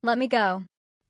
Let me go.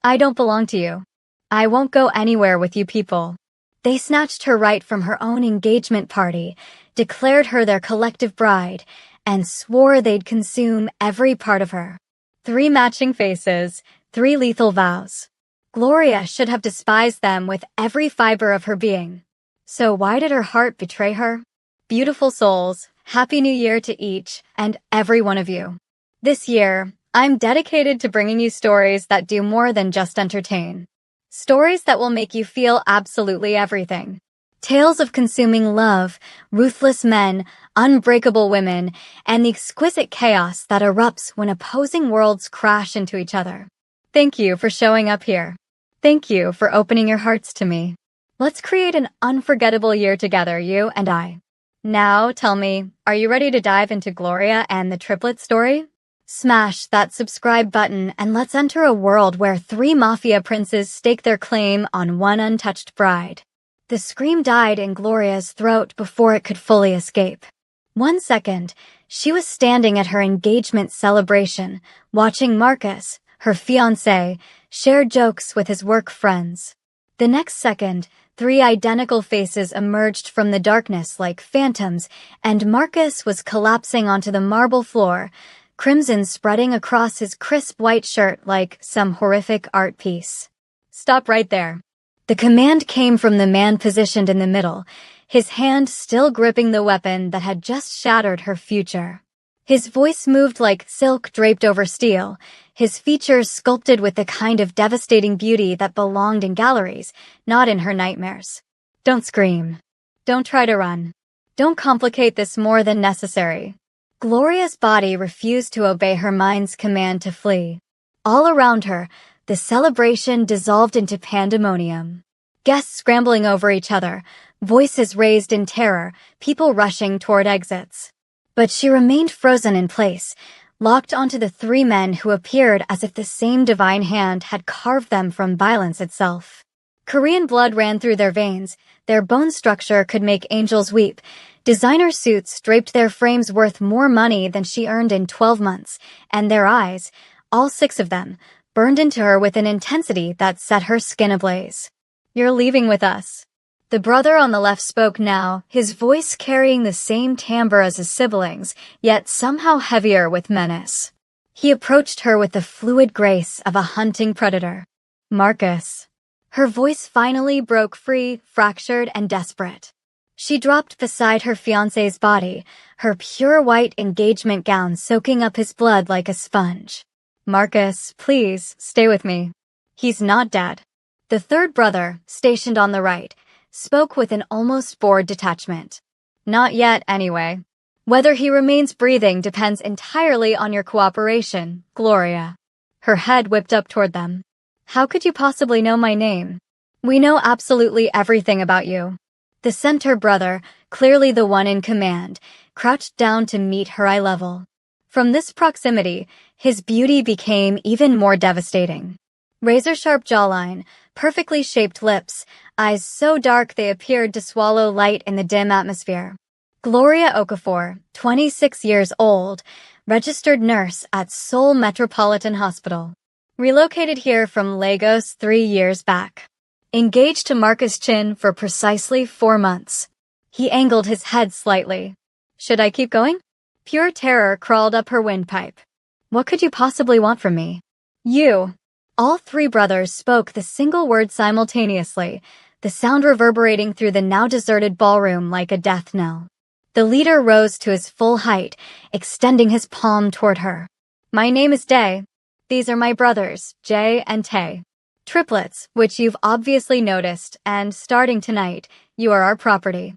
I don't belong to you. I won't go anywhere with you people. They snatched her right from her own engagement party, declared her their collective bride, and swore they'd consume every part of her. 3 matching faces, 3 lethal vows. Gloria should have despised them with every fiber of her being. So why did her heart betray her? Beautiful souls, Happy New Year to each and every one of you. This year, I'm dedicated to bringing you stories that do more than just entertain. Stories that will make you feel absolutely everything. Tales of consuming love, ruthless men, unbreakable women, and the exquisite chaos that erupts when opposing worlds crash into each other. Thank you for showing up here. Thank you for opening your hearts to me. Let's create an unforgettable year together, you and I. Now, tell me, are you ready to dive into Gloria and the Triplets story? Smash that subscribe button and let's enter a world where 3 mafia princes stake their claim on one untouched bride. The scream died in Gloria's throat before it could fully escape. 1 second, she was standing at her engagement celebration, watching Marcus, her fiancé, share jokes with his work friends. The next second, 3 identical faces emerged from the darkness like phantoms, and Marcus was collapsing onto the marble floor, crimson spreading across his crisp white shirt like some horrific art piece. Stop right there. The command came from the man positioned in the middle, his hand still gripping the weapon that had just shattered her future. His voice moved like silk draped over steel, his features sculpted with the kind of devastating beauty that belonged in galleries, not in her nightmares. Don't scream. Don't try to run. Don't complicate this more than necessary. Gloria's body refused to obey her mind's command to flee. All around her, the celebration dissolved into pandemonium. Guests scrambling over each other, voices raised in terror, people rushing toward exits. But she remained frozen in place, locked onto the 3 men who appeared as if the same divine hand had carved them from violence itself. Korean blood ran through their veins, their bone structure could make angels weep. Designer suits draped their frames worth more money than she earned in 12 months, and their eyes, all 6 of them, burned into her with an intensity that set her skin ablaze. You're leaving with us. The brother on the left spoke now, his voice carrying the same timbre as his siblings, yet somehow heavier with menace. He approached her with the fluid grace of a hunting predator. Marcus. Her voice finally broke free, fractured and desperate. She dropped beside her fiancé's body, her pure white engagement gown soaking up his blood like a sponge. Marcus, please, stay with me. He's not dead. The third brother, stationed on the right, spoke with an almost bored detachment. Not yet, anyway. Whether he remains breathing depends entirely on your cooperation, Gloria. Her head whipped up toward them. How could you possibly know my name? We know absolutely everything about you. The center brother, clearly the one in command, crouched down to meet her eye level. From this proximity, his beauty became even more devastating. Razor-sharp jawline, perfectly shaped lips, eyes so dark they appeared to swallow light in the dim atmosphere. Gloria Okafor, 26 years old, registered nurse at Seoul Metropolitan Hospital. Relocated here from Lagos 3 years back. Engaged to Marcus Chin for precisely 4 months. He angled his head slightly. Should I keep going? Pure terror crawled up her windpipe. What could you possibly want from me? You. All 3 brothers spoke the single word simultaneously, the sound reverberating through the now deserted ballroom like a death knell. The leader rose to his full height, extending his palm toward her. My name is Dae. These are my brothers, Jae and Tae. Triplets, which you've obviously noticed, and starting tonight, you are our property.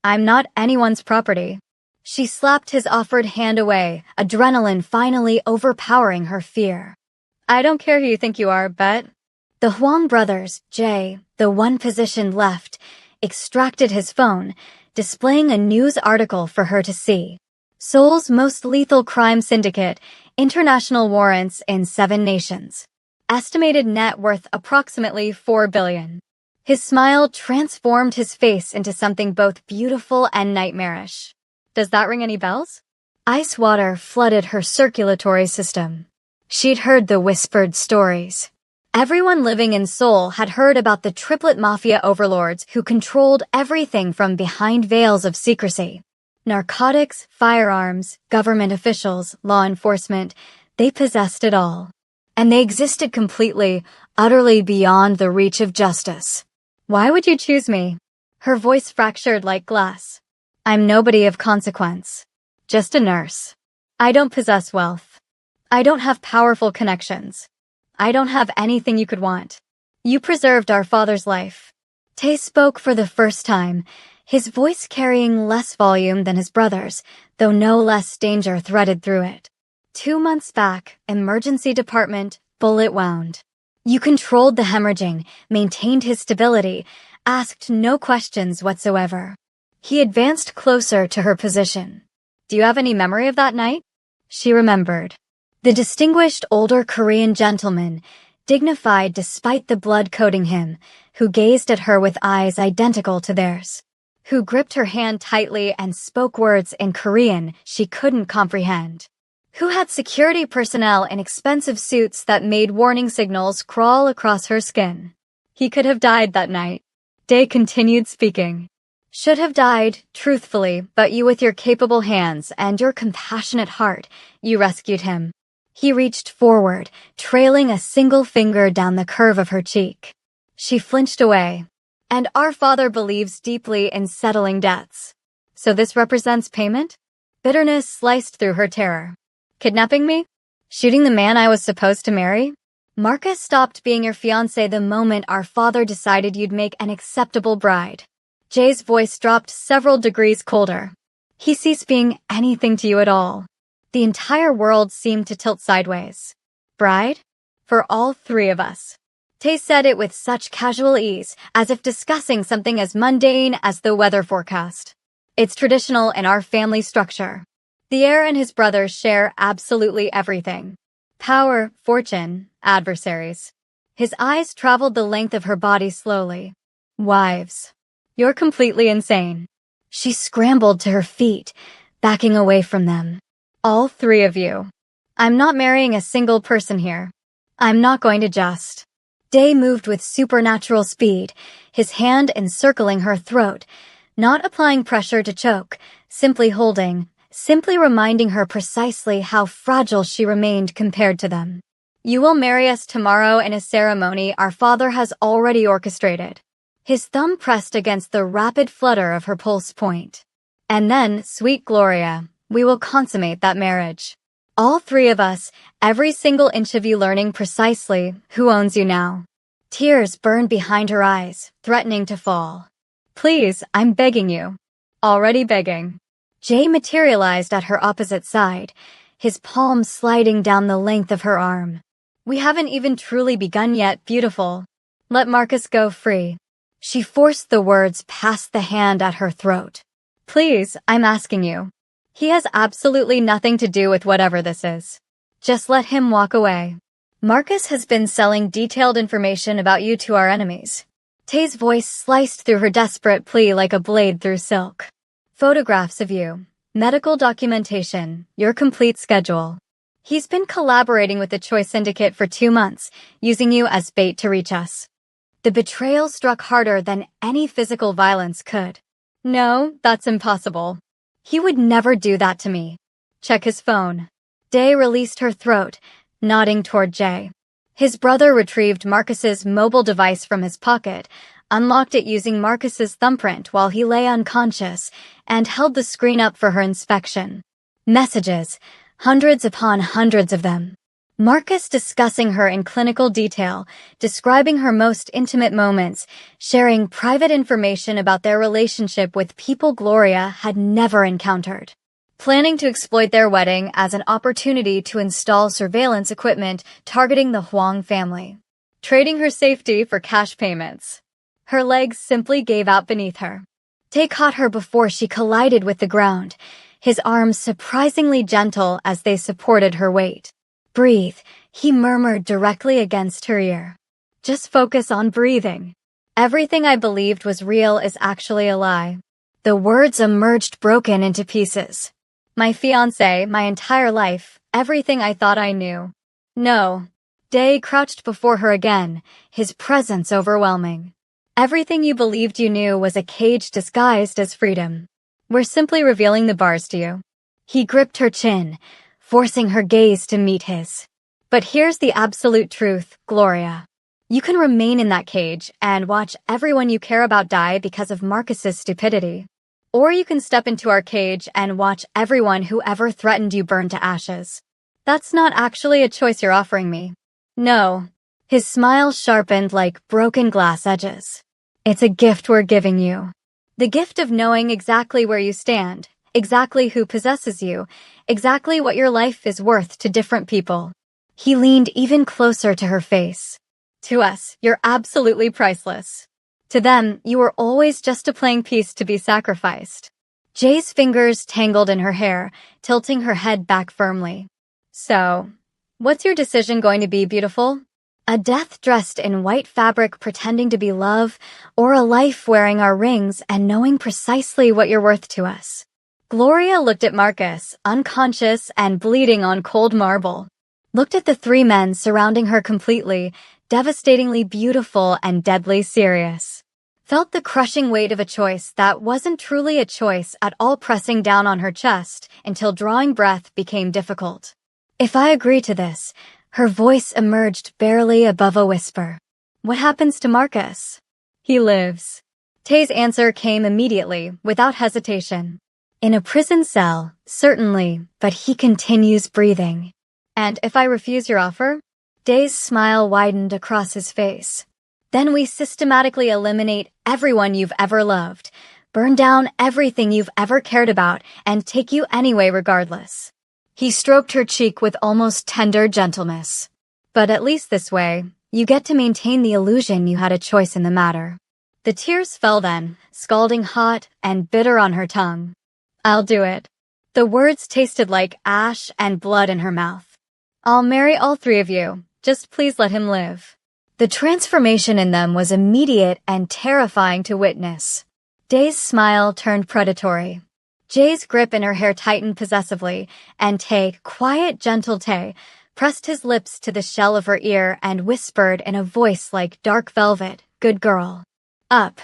I'm not anyone's property. She slapped his offered hand away, adrenaline finally overpowering her fear. I don't care who you think you are, but... The Huang brothers, Jae, the one positioned left, extracted his phone, displaying a news article for her to see. Seoul's most lethal crime syndicate, international warrants in 7 nations. Estimated net worth approximately $4 billion. His smile transformed his face into something both beautiful and nightmarish. Does that ring any bells? Ice water flooded her circulatory system. She'd heard the whispered stories. Everyone living in Seoul had heard about the triplet mafia overlords who controlled everything from behind veils of secrecy. Narcotics, firearms, government officials, law enforcement, they possessed it all. And they existed completely, utterly beyond the reach of justice. Why would you choose me? Her voice fractured like glass. I'm nobody of consequence. Just a nurse. I don't possess wealth. I don't have powerful connections. I don't have anything you could want. You preserved our father's life. Tae spoke for the first time, his voice carrying less volume than his brother's, though no less danger threaded through it. 2 months back, emergency department, bullet wound. You controlled the hemorrhaging, maintained his stability, asked no questions whatsoever. He advanced closer to her position. Do you have any memory of that night? She remembered. The distinguished older Korean gentleman, dignified despite the blood coating him, who gazed at her with eyes identical to theirs, who gripped her hand tightly and spoke words in Korean she couldn't comprehend, who had security personnel in expensive suits that made warning signals crawl across her skin. He could have died that night. Day continued speaking. Should have died, truthfully, but you with your capable hands and your compassionate heart, you rescued him. He reached forward, trailing a single finger down the curve of her cheek. She flinched away. And our father believes deeply in settling debts. So this represents payment? Bitterness sliced through her terror. Kidnapping me? Shooting the man I was supposed to marry? Marcus stopped being your fiancé the moment our father decided you'd make an acceptable bride. Jay's voice dropped several degrees colder. He ceased being anything to you at all. The entire world seemed to tilt sideways. Bride? For all three of us. Tae said it with such casual ease, as if discussing something as mundane as the weather forecast. It's traditional in our family structure. The heir and his brothers share absolutely everything. Power, fortune, adversaries. His eyes traveled the length of her body slowly. Wives. You're completely insane. She scrambled to her feet, backing away from them. All three of you. I'm not marrying a single person here. I'm not going to just. Day moved with supernatural speed, his hand encircling her throat, not applying pressure to choke, simply holding, simply reminding her precisely how fragile she remained compared to them. You will marry us tomorrow in a ceremony our father has already orchestrated. His thumb pressed against the rapid flutter of her pulse point. And then, sweet Gloria, we will consummate that marriage. All three of us, every single inch of you learning precisely who owns you now. Tears burned behind her eyes, threatening to fall. Please, I'm begging you. Already begging. Jay materialized at her opposite side, his palm sliding down the length of her arm. We haven't even truly begun yet, beautiful. Let Marcus go free. She forced the words past the hand at her throat. Please, I'm asking you. He has absolutely nothing to do with whatever this is. Just let him walk away. Marcus has been selling detailed information about you to our enemies. Tae's voice sliced through her desperate plea like a blade through silk. Photographs of you, medical documentation, your complete schedule. He's been collaborating with the Choi Syndicate for 2 months, using you as bait to reach us. The betrayal struck harder than any physical violence could. No, that's impossible. He would never do that to me. Check his phone. Day released her throat, nodding toward Jay. His brother retrieved Marcus's mobile device from his pocket, unlocked it using Marcus's thumbprint while he lay unconscious, and held the screen up for her inspection. Messages, hundreds upon hundreds of them. Marcus discussing her in clinical detail, describing her most intimate moments, sharing private information about their relationship with people Gloria had never encountered. Planning to exploit their wedding as an opportunity to install surveillance equipment targeting the Huang family. Trading her safety for cash payments. Her legs simply gave out beneath her. Tae caught her before she collided with the ground, his arms surprisingly gentle as they supported her weight. Breathe, he murmured directly against her ear. Just focus on breathing. Everything I believed was real is actually a lie. The words emerged broken into pieces. My fiancé, my entire life, everything I thought I knew. No. Day crouched before her again, his presence overwhelming. Everything you believed you knew was a cage disguised as freedom. We're simply revealing the bars to you. He gripped her chin, forcing her gaze to meet his. But here's the absolute truth, Gloria. You can remain in that cage and watch everyone you care about die because of Marcus's stupidity. Or you can step into our cage and watch everyone who ever threatened you burn to ashes. That's not actually a choice you're offering me. No. His smile sharpened like broken glass edges. It's a gift we're giving you. The gift of knowing exactly where you stand, exactly who possesses you, exactly what your life is worth to different people. He leaned even closer to her face. To us, you're absolutely priceless. To them, you were always just a playing piece to be sacrificed. Jay's fingers tangled in her hair, tilting her head back firmly. So, what's your decision going to be, beautiful? A death dressed in white fabric pretending to be love, or a life wearing our rings and knowing precisely what you're worth to us? Gloria looked at Marcus, unconscious and bleeding on cold marble. Looked at the three men surrounding her completely, devastatingly beautiful and deadly serious. Felt the crushing weight of a choice that wasn't truly a choice at all pressing down on her chest until drawing breath became difficult. If I agree to this, her voice emerged barely above a whisper. What happens to Marcus? He lives. Tay's answer came immediately, without hesitation. In a prison cell, certainly, but he continues breathing. And if I refuse your offer? Day's smile widened across his face. Then we systematically eliminate everyone you've ever loved, burn down everything you've ever cared about, and take you anyway regardless. He stroked her cheek with almost tender gentleness. But at least this way, you get to maintain the illusion you had a choice in the matter. The tears fell then, scalding hot and bitter on her tongue. I'll do it. The words tasted like ash and blood in her mouth. I'll marry all three of you, just please let him live. The transformation in them was immediate and terrifying to witness. Day's smile turned predatory. Jay's grip in her hair tightened possessively, and Tay, quiet, gentle Tay, pressed his lips to the shell of her ear and whispered in a voice like dark velvet, "Good girl." Up.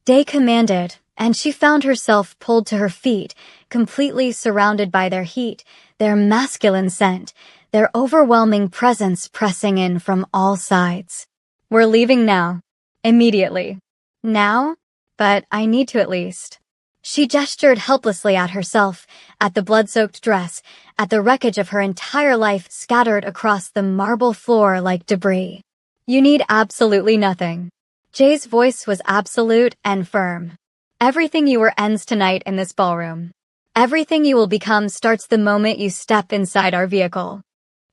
Day commanded, and she found herself pulled to her feet, completely surrounded by their heat, their masculine scent, their overwhelming presence pressing in from all sides. We're leaving now. Immediately. Now? But I need to at least. She gestured helplessly at herself, at the blood-soaked dress, at the wreckage of her entire life scattered across the marble floor like debris. You need absolutely nothing. Jay's voice was absolute and firm. Everything you were ends tonight in this ballroom. Everything you will become starts the moment you step inside our vehicle.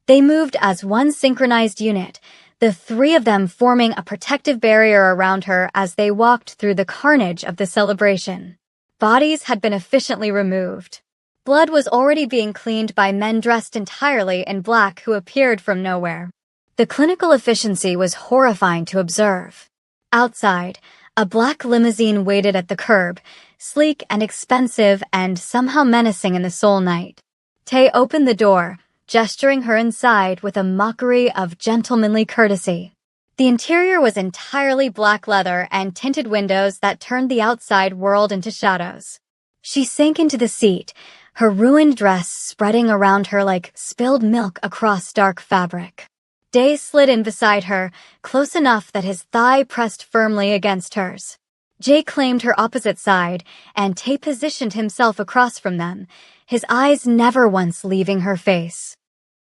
They moved as one synchronized unit, the three of them forming a protective barrier around her as they walked through the carnage of the celebration. Bodies had been efficiently removed. Blood was already being cleaned by men dressed entirely in black who appeared from nowhere. The clinical efficiency was horrifying to observe. Outside, a black limousine waited at the curb, sleek and expensive and somehow menacing in the soul night. Tay opened the door, gesturing her inside with a mockery of gentlemanly courtesy. The interior was entirely black leather and tinted windows that turned the outside world into shadows. She sank into the seat, her ruined dress spreading around her like spilled milk across dark fabric. Day slid in beside her, close enough that his thigh pressed firmly against hers. Jay claimed her opposite side, and Tay positioned himself across from them, his eyes never once leaving her face.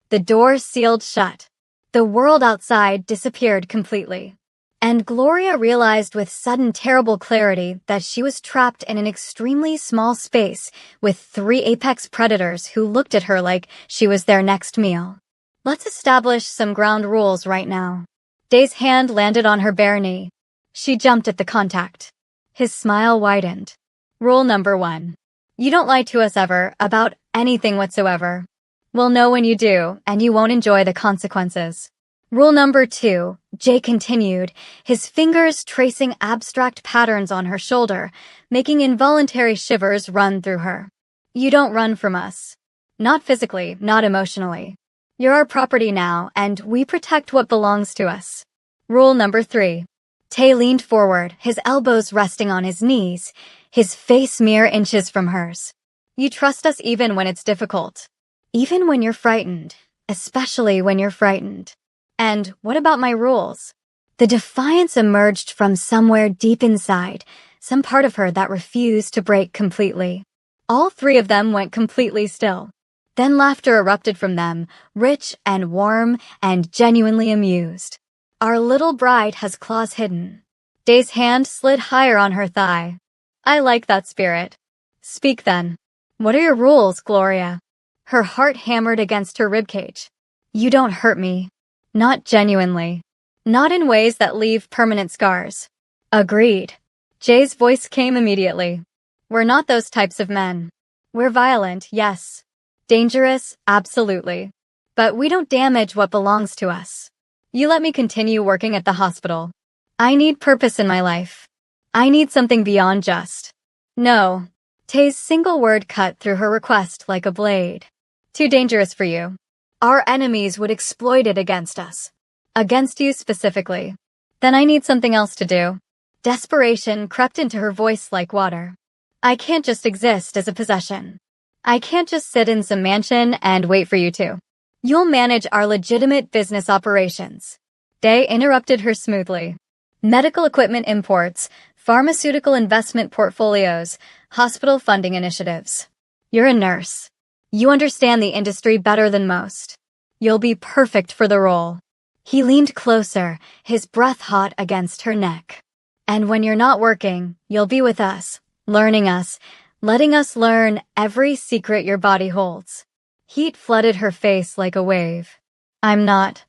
The door sealed shut. The world outside disappeared completely. And Gloria realized with sudden terrible clarity that she was trapped in an extremely small space with three apex predators who looked at her like she was their next meal. Let's establish some ground rules right now. Day's hand landed on her bare knee. She jumped at the contact. His smile widened. Rule number 1. You don't lie to us ever about anything whatsoever. We'll know when you do, and you won't enjoy the consequences. Rule number 2, Jay continued, his fingers tracing abstract patterns on her shoulder, making involuntary shivers run through her. You don't run from us. Not physically, not emotionally. You're our property now, and we protect what belongs to us. Rule number 3. Tay leaned forward, his elbows resting on his knees, his face mere inches from hers. You trust us even when it's difficult. Even when you're frightened. Especially when you're frightened. And what about my rules? The defiance emerged from somewhere deep inside, some part of her that refused to break completely. All 3 of them went completely still. Then laughter erupted from them, rich and warm and genuinely amused. Our little bride has claws hidden. Day's hand slid higher on her thigh. I like that spirit. Speak then. What are your rules, Gloria? Her heart hammered against her ribcage. You don't hurt me. Not genuinely. Not in ways that leave permanent scars. Agreed. Jay's voice came immediately. We're not those types of men. We're violent, yes. Dangerous, absolutely. But we don't damage what belongs to us. You let me continue working at the hospital. I need purpose in my life. I need something beyond just. No. Tay's single word cut through her request like a blade. Too dangerous for you. Our enemies would exploit it against us. Against you specifically. Then I need something else to do. Desperation crept into her voice like water. I can't just exist as a possession. I can't just sit in some mansion and wait for you to. You'll manage our legitimate business operations. Day interrupted her smoothly. Medical equipment imports, pharmaceutical investment portfolios, hospital funding initiatives. You're a nurse. You understand the industry better than most. You'll be perfect for the role. He leaned closer, his breath hot against her neck. And when you're not working, you'll be with us, learning us, letting us learn every secret your body holds. Heat flooded her face like a wave. I'm not.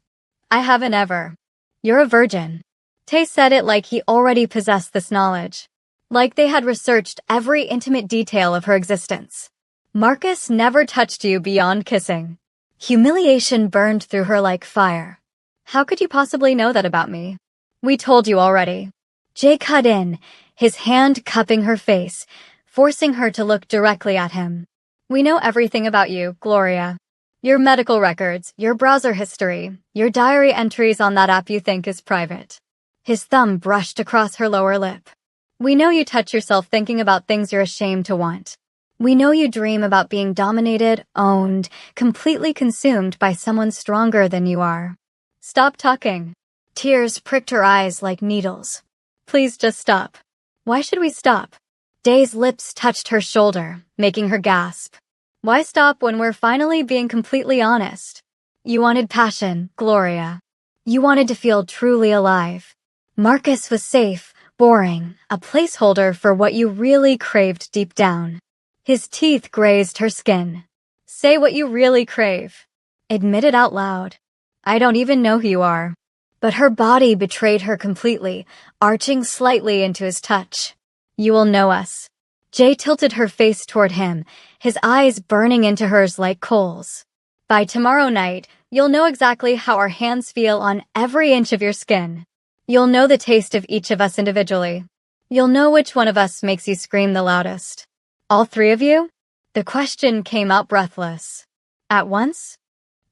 I haven't ever. You're a virgin. Tay said it like he already possessed this knowledge. Like they had researched every intimate detail of her existence. Marcus never touched you beyond kissing. Humiliation burned through her like fire. How could you possibly know that about me? We told you already. Jay cut in, his hand cupping her face, forcing her to look directly at him. We know everything about you, Gloria. Your medical records, your browser history, your diary entries on that app you think is private. His thumb brushed across her lower lip. We know you touch yourself thinking about things you're ashamed to want. We know you dream about being dominated, owned, completely consumed by someone stronger than you are. Stop talking. Tears pricked her eyes like needles. Please just stop. Why should we stop? Day's lips touched her shoulder, making her gasp. Why stop when we're finally being completely honest? You wanted passion, Gloria. You wanted to feel truly alive. Marcus was safe, boring, a placeholder for what you really craved deep down. His teeth grazed her skin. Say what you really crave. Admit it out loud. I don't even know who you are. But her body betrayed her completely, arching slightly into his touch. You will know us. Jay tilted her face toward him, his eyes burning into hers like coals. By tomorrow night, you'll know exactly how our hands feel on every inch of your skin. You'll know the taste of each of us individually. You'll know which one of us makes you scream the loudest. All 3 of you? The question came out breathless. At once?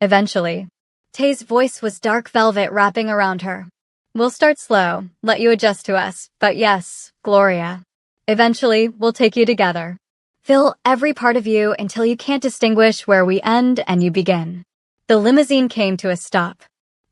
Eventually. Tay's voice was dark velvet wrapping around her. We'll start slow, let you adjust to us, but yes, Gloria. Eventually, we'll take you together. Fill every part of you until you can't distinguish where we end and you begin. The limousine came to a stop.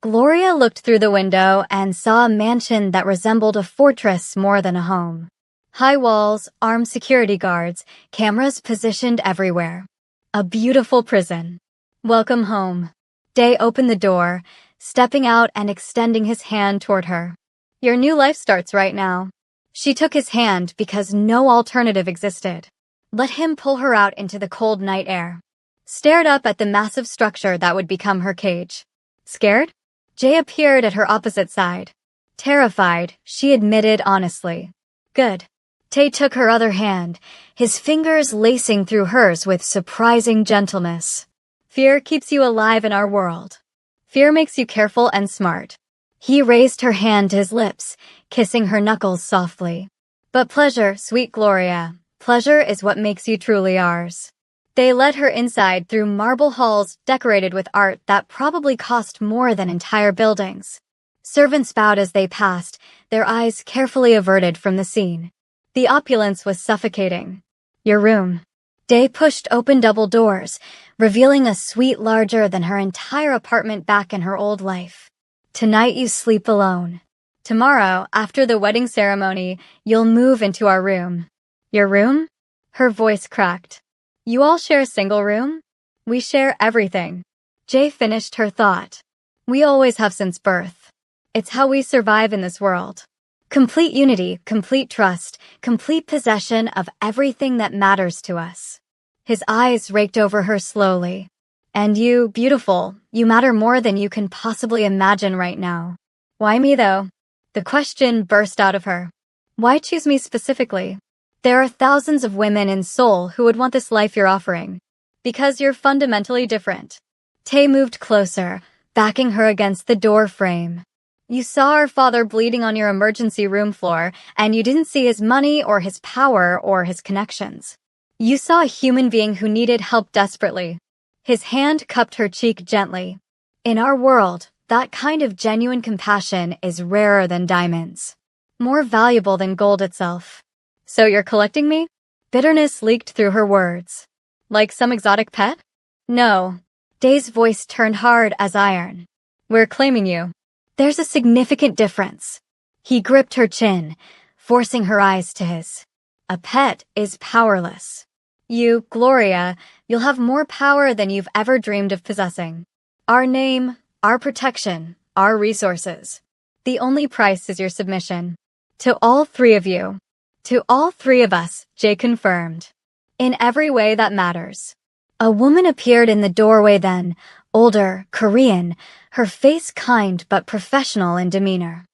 Gloria looked through the window and saw a mansion that resembled a fortress more than a home. High walls, armed security guards, cameras positioned everywhere. A beautiful prison. Welcome home. Day opened the door, stepping out and extending his hand toward her. Your new life starts right now. She took his hand because no alternative existed. Let him pull her out into the cold night air. Stared up at the massive structure that would become her cage. Scared? Jay appeared at her opposite side. Terrified, she admitted honestly. Good. Tay took her other hand, his fingers lacing through hers with surprising gentleness. Fear keeps you alive in our world. Fear makes you careful and smart. He raised her hand to his lips, kissing her knuckles softly. But pleasure, sweet Gloria, pleasure is what makes you truly ours. They led her inside through marble halls decorated with art that probably cost more than entire buildings. Servants bowed as they passed, their eyes carefully averted from the scene. The opulence was suffocating. Your room. Day pushed open double doors, revealing a suite larger than her entire apartment back in her old life. Tonight you sleep alone. Tomorrow, after the wedding ceremony, you'll move into our room. Your room? Her voice cracked. You all share a single room? We share everything. Jay finished her thought. We always have since birth. It's how we survive in this world. Complete unity, complete trust, complete possession of everything that matters to us. His eyes raked over her slowly. And you, beautiful, you matter more than you can possibly imagine right now. Why me though? The question burst out of her. Why choose me specifically? There are thousands of women in Seoul who would want this life you're offering. Because you're fundamentally different. Tae moved closer, backing her against the door frame. You saw our father bleeding on your emergency room floor, and you didn't see his money or his power or his connections. You saw a human being who needed help desperately. His hand cupped her cheek gently. In our world, that kind of genuine compassion is rarer than diamonds. More valuable than gold itself. So you're collecting me? Bitterness leaked through her words. Like some exotic pet? No. Day's voice turned hard as iron. We're claiming you. There's a significant difference. He gripped her chin, forcing her eyes to his. A pet is powerless. You, Gloria, you'll have more power than you've ever dreamed of possessing. Our name, our protection, our resources. The only price is your submission. To all three of you. To all three of us, Jay confirmed. In every way that matters. A woman appeared in the doorway then, older, Korean, her face kind but professional in demeanor.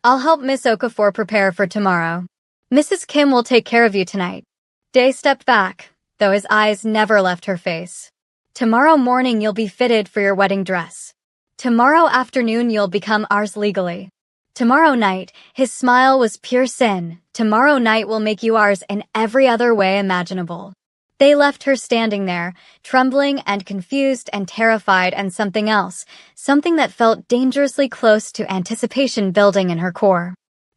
I'll help Miss Okafor prepare for tomorrow. Mrs. Kim will take care of you tonight. Day stepped back, though his eyes never left her face. Tomorrow morning you'll be fitted for your wedding dress. Tomorrow afternoon you'll become ours legally. Tomorrow night, his smile was pure sin. Tomorrow night will make you ours in every other way imaginable. They left her standing there, trembling and confused and terrified and something else, something that felt dangerously close to anticipation building in her core.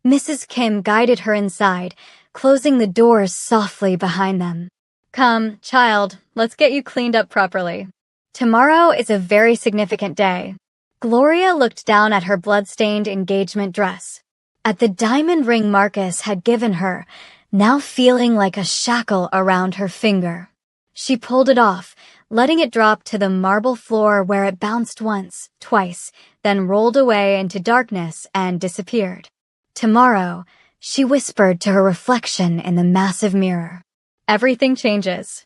Mrs. Kim guided her inside, closing the doors softly behind them. Come, child, let's get you cleaned up properly. Tomorrow is a very significant day. Gloria looked down at her blood-stained engagement dress. At the diamond ring Marcus had given her, now feeling like a shackle around her finger. She pulled it off, letting it drop to the marble floor where it bounced once, twice, then rolled away into darkness and disappeared. Tomorrow, she whispered to her reflection in the massive mirror. Everything changes.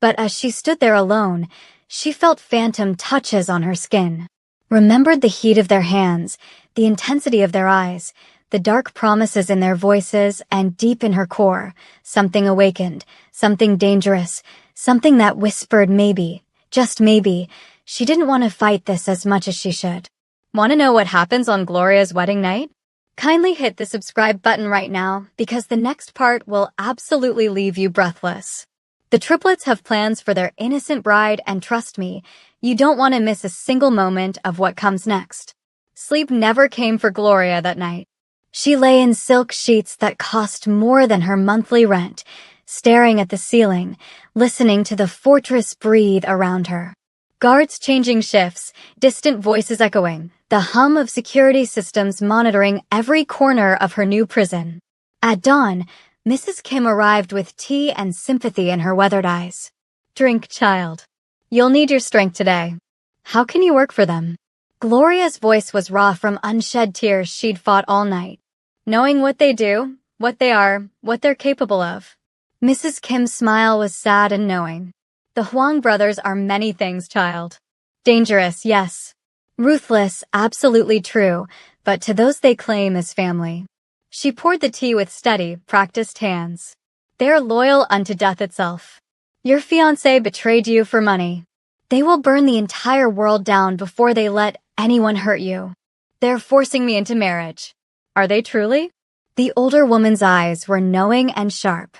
But as she stood there alone, she felt phantom touches on her skin. Remembered the heat of their hands, the intensity of their eyes, the dark promises in their voices, and deep in her core, something awakened, something dangerous, something that whispered maybe, just maybe, she didn't want to fight this as much as she should. Want to know what happens on Gloria's wedding night? Kindly hit the subscribe button right now, because the next part will absolutely leave you breathless. The triplets have plans for their innocent bride, and trust me, you don't want to miss a single moment of what comes next. Sleep never came for Gloria that night. She lay in silk sheets that cost more than her monthly rent, staring at the ceiling, listening to the fortress breathe around her. Guards changing shifts, distant voices echoing, the hum of security systems monitoring every corner of her new prison. At dawn, Mrs. Kim arrived with tea and sympathy in her weathered eyes. Drink, child. You'll need your strength today. How can you work for them? Gloria's voice was raw from unshed tears she'd fought all night. Knowing what they do, what they are, what they're capable of. Mrs. Kim's smile was sad and knowing. The Huang brothers are many things, child. Dangerous, yes. Ruthless, absolutely true, but to those they claim as family. She poured the tea with steady, practiced hands. They're loyal unto death itself. Your fiancé betrayed you for money. They will burn the entire world down before they let anyone hurt you. They're forcing me into marriage. Are they truly? The older woman's eyes were knowing and sharp.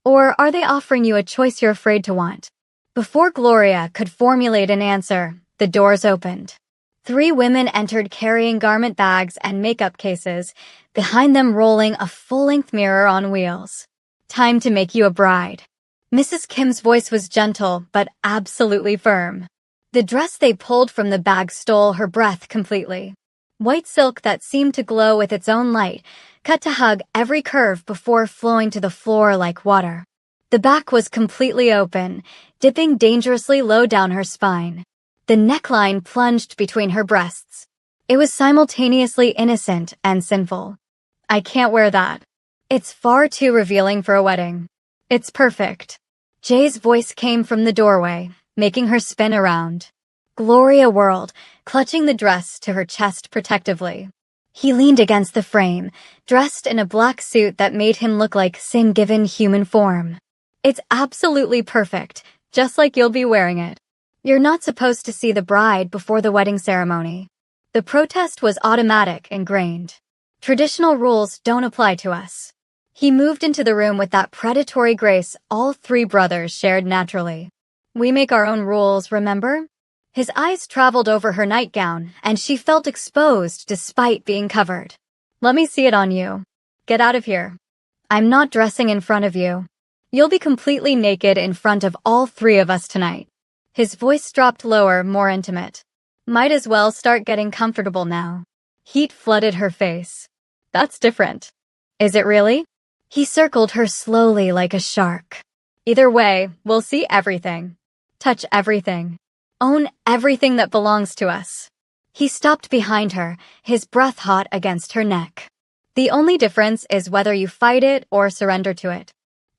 Or are they offering you a choice you're afraid to want? Before Gloria could formulate an answer, the doors opened. 3 women entered carrying garment bags and makeup cases, behind them rolling a full-length mirror on wheels. Time to make you a bride. Mrs. Kim's voice was gentle, but absolutely firm. The dress they pulled from the bag stole her breath completely. White silk that seemed to glow with its own light, cut to hug every curve before flowing to the floor like water. The back was completely open, dipping dangerously low down her spine. The neckline plunged between her breasts. It was simultaneously innocent and sinful. I can't wear that. It's far too revealing for a wedding. It's perfect. Jay's voice came from the doorway, making her spin around. Gloria whirled, clutching the dress to her chest protectively. He leaned against the frame, dressed in a black suit that made him look like sin given human form. It's absolutely perfect, just like you'll be wearing it. You're not supposed to see the bride before the wedding ceremony. The protest was automatic, ingrained. Traditional rules don't apply to us. He moved into the room with that predatory grace all 3 brothers shared naturally. We make our own rules, remember? His eyes traveled over her nightgown, and she felt exposed despite being covered. Let me see it on you. Get out of here. I'm not dressing in front of you. You'll be completely naked in front of all 3 of us tonight. His voice dropped lower, more intimate. Might as well start getting comfortable now. Heat flooded her face. That's different. Is it really? He circled her slowly like a shark. Either way, we'll see everything. Touch everything. Own everything that belongs to us. He stopped behind her, his breath hot against her neck. The only difference is whether you fight it or surrender to it.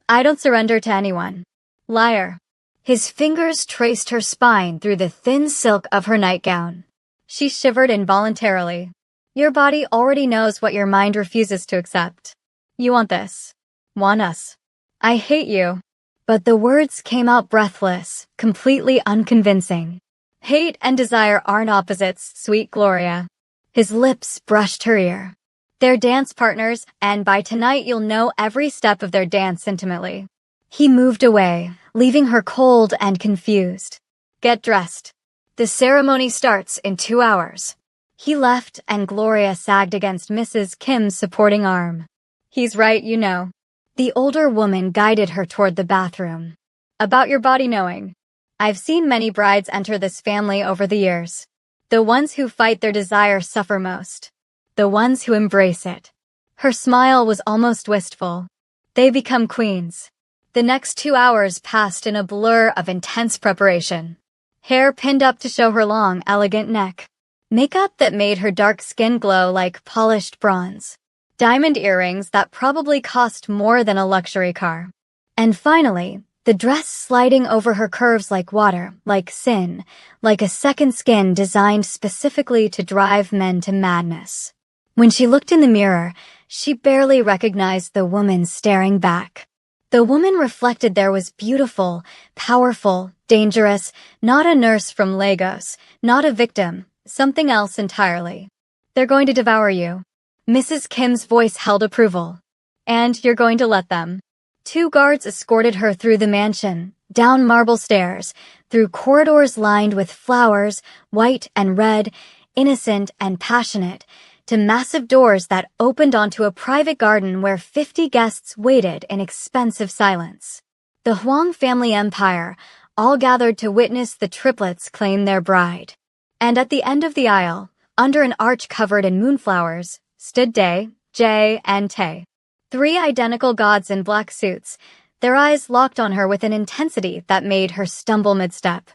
I don't surrender to anyone. Liar. His fingers traced her spine through the thin silk of her nightgown. She shivered involuntarily. Your body already knows what your mind refuses to accept. You want this. Want us. I hate you. But the words came out breathless, completely unconvincing. Hate and desire aren't opposites, sweet Gloria. His lips brushed her ear. They're dance partners, and by tonight you'll know every step of their dance intimately. He moved away, leaving her cold and confused. Get dressed. The ceremony starts in 2 hours. He left, and Gloria sagged against Mrs. Kim's supporting arm. He's right, you know. The older woman guided her toward the bathroom. About your body knowing. I've seen many brides enter this family over the years. The ones who fight their desire suffer most. The ones who embrace it. Her smile was almost wistful. They become queens. The next 2 hours passed in a blur of intense preparation. Hair pinned up to show her long, elegant neck. Makeup that made her dark skin glow like polished bronze. Diamond earrings that probably cost more than a luxury car. And finally, the dress sliding over her curves like water, like sin, like a second skin designed specifically to drive men to madness. When she looked in the mirror, she barely recognized the woman staring back. The woman reflected there was beautiful, powerful, dangerous, not a nurse from Lagos, not a victim, something else entirely. They're going to devour you. Mrs. Kim's voice held approval. And you're going to let them. 2 guards escorted her through the mansion, down marble stairs, through corridors lined with flowers, white and red, innocent and passionate, to massive doors that opened onto a private garden where 50 guests waited in expensive silence. The Huang family empire, all gathered to witness the triplets claim their bride. And at the end of the aisle, under an arch covered in moonflowers, stood Day, Jay, and Tae. 3 identical gods in black suits, their eyes locked on her with an intensity that made her stumble mid-step.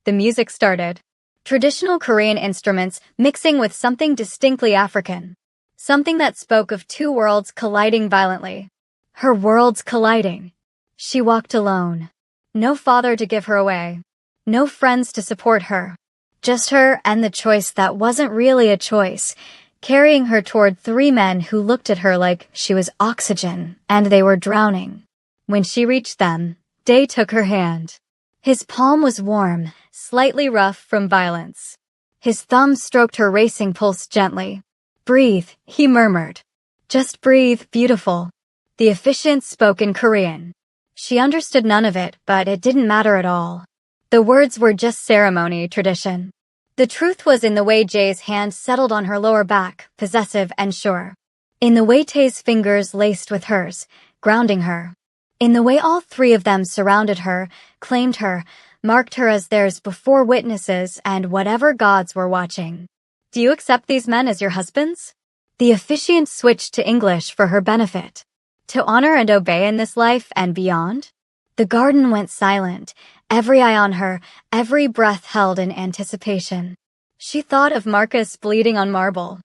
The music started. Traditional Korean instruments mixing with something distinctly African. Something that spoke of 2 worlds colliding violently. Her worlds colliding. She walked alone. No father to give her away. No friends to support her. Just her and the choice that wasn't really a choice, carrying her toward 3 men who looked at her like she was oxygen and they were drowning. When she reached them, Day took her hand. His palm was warm, slightly rough from violence. His thumb stroked her racing pulse gently. Breathe, he murmured. Just breathe, beautiful. The officiant spoke in Korean. She understood none of it, but it didn't matter at all. The words were just ceremony, tradition. The truth was in the way Jay's hand settled on her lower back, possessive and sure. In the way Tay's fingers laced with hers, grounding her. In the way all three of them surrounded her, claimed her, marked her as theirs before witnesses and whatever gods were watching. Do you accept these men as your husbands? The officiant switched to English for her benefit. To honor and obey in this life and beyond? The garden went silent, every eye on her, every breath held in anticipation. She thought of Marcus bleeding on marble.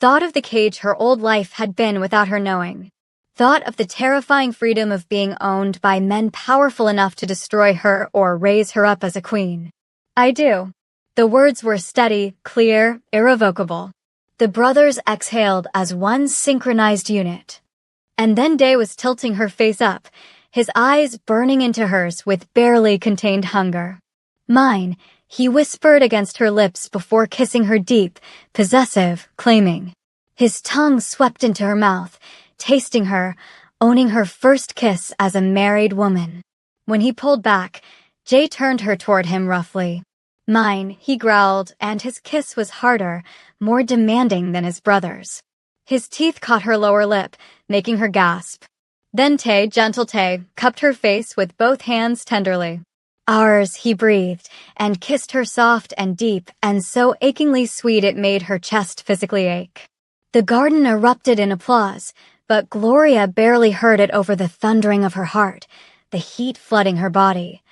Thought of the cage her old life had been without her knowing. Thought of the terrifying freedom of being owned by men powerful enough to destroy her or raise her up as a queen. I do. The words were steady, clear, irrevocable. The brothers exhaled as one synchronized unit. And then Day was tilting her face up, his eyes burning into hers with barely contained hunger. Mine, he whispered against her lips before kissing her deep, possessive, claiming. His tongue swept into her mouth, tasting her, owning her first kiss as a married woman. When he pulled back, Jay turned her toward him roughly. Mine, he growled, and his kiss was harder, more demanding than his brother's. His teeth caught her lower lip, making her gasp. Then Tay, gentle Tay, cupped her face with both hands tenderly. Ours, he breathed, and kissed her soft and deep, and so achingly sweet it made her chest physically ache. The garden erupted in applause, but Gloria barely heard it over the thundering of her heart, the heat flooding her body.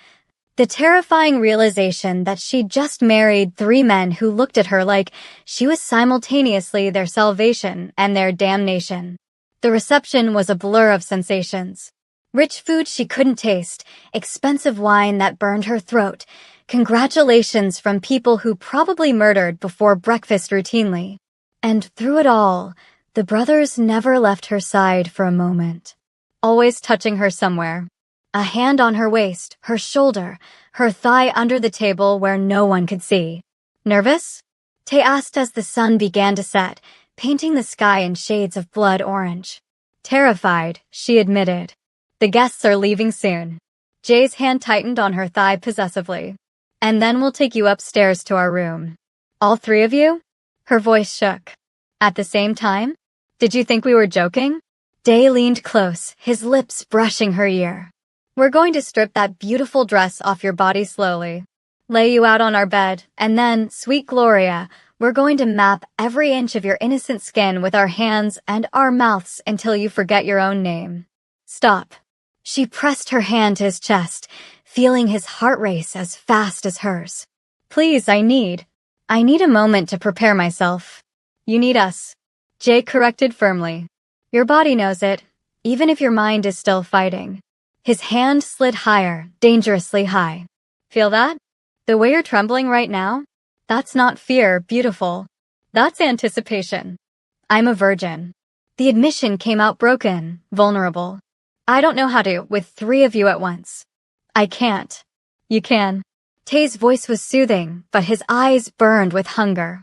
The terrifying realization that she'd just married 3 men who looked at her like she was simultaneously their salvation and their damnation. The reception was a blur of sensations. Rich food she couldn't taste, expensive wine that burned her throat, congratulations from people who probably murdered before breakfast routinely. And through it all, the brothers never left her side for a moment, always touching her somewhere. A hand on her waist, her shoulder, her thigh under the table where no one could see. Nervous? Tay asked as the sun began to set, painting the sky in shades of blood orange. Terrified, she admitted. The guests are leaving soon. Jay's hand tightened on her thigh possessively. And then we'll take you upstairs to our room. All 3 of you? Her voice shook. At the same time? Did you think we were joking? Day leaned close, his lips brushing her ear. We're going to strip that beautiful dress off your body slowly. Lay you out on our bed, and then, sweet Gloria, we're going to map every inch of your innocent skin with our hands and our mouths until you forget your own name. Stop. She pressed her hand to his chest, feeling his heart race as fast as hers. Please, I need a moment to prepare myself. You need us. Jay corrected firmly. Your body knows it, even if your mind is still fighting. His hand slid higher, dangerously high. Feel that? The way you're trembling right now? That's not fear, beautiful. That's anticipation. I'm a virgin. The admission came out broken, vulnerable. I don't know how to, with 3 of you at once. I can't. You can. Tay's voice was soothing, but his eyes burned with hunger.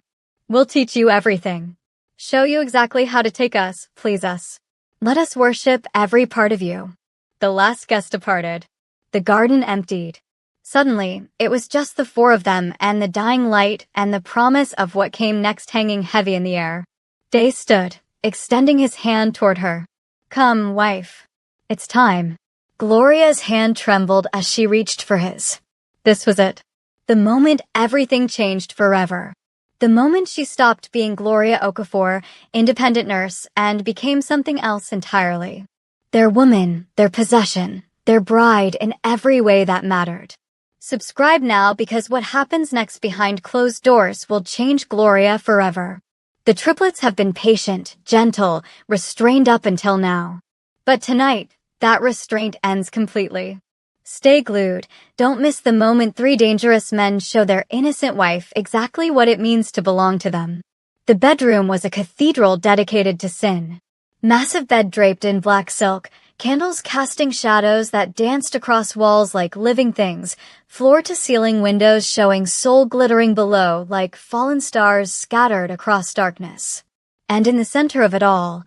We'll teach you everything. Show you exactly how to take us, please us. Let us worship every part of you. The last guest departed. The garden emptied. Suddenly, it was just the 4 of them and the dying light and the promise of what came next hanging heavy in the air. Day stood, extending his hand toward her. Come, wife. It's time. Gloria's hand trembled as she reached for his. This was it. The moment everything changed forever. The moment she stopped being Gloria Okafor, independent nurse, and became something else entirely. Their woman, their possession, their bride in every way that mattered. Subscribe now because what happens next behind closed doors will change Gloria forever. The triplets have been patient, gentle, restrained up until now. But tonight, that restraint ends completely. Stay glued. Don't miss the moment 3 dangerous men show their innocent wife exactly what it means to belong to them. The bedroom was a cathedral dedicated to sin. Massive bed draped in black silk, candles casting shadows that danced across walls like living things, floor-to-ceiling windows showing soul glittering below like fallen stars scattered across darkness. And in the center of it all,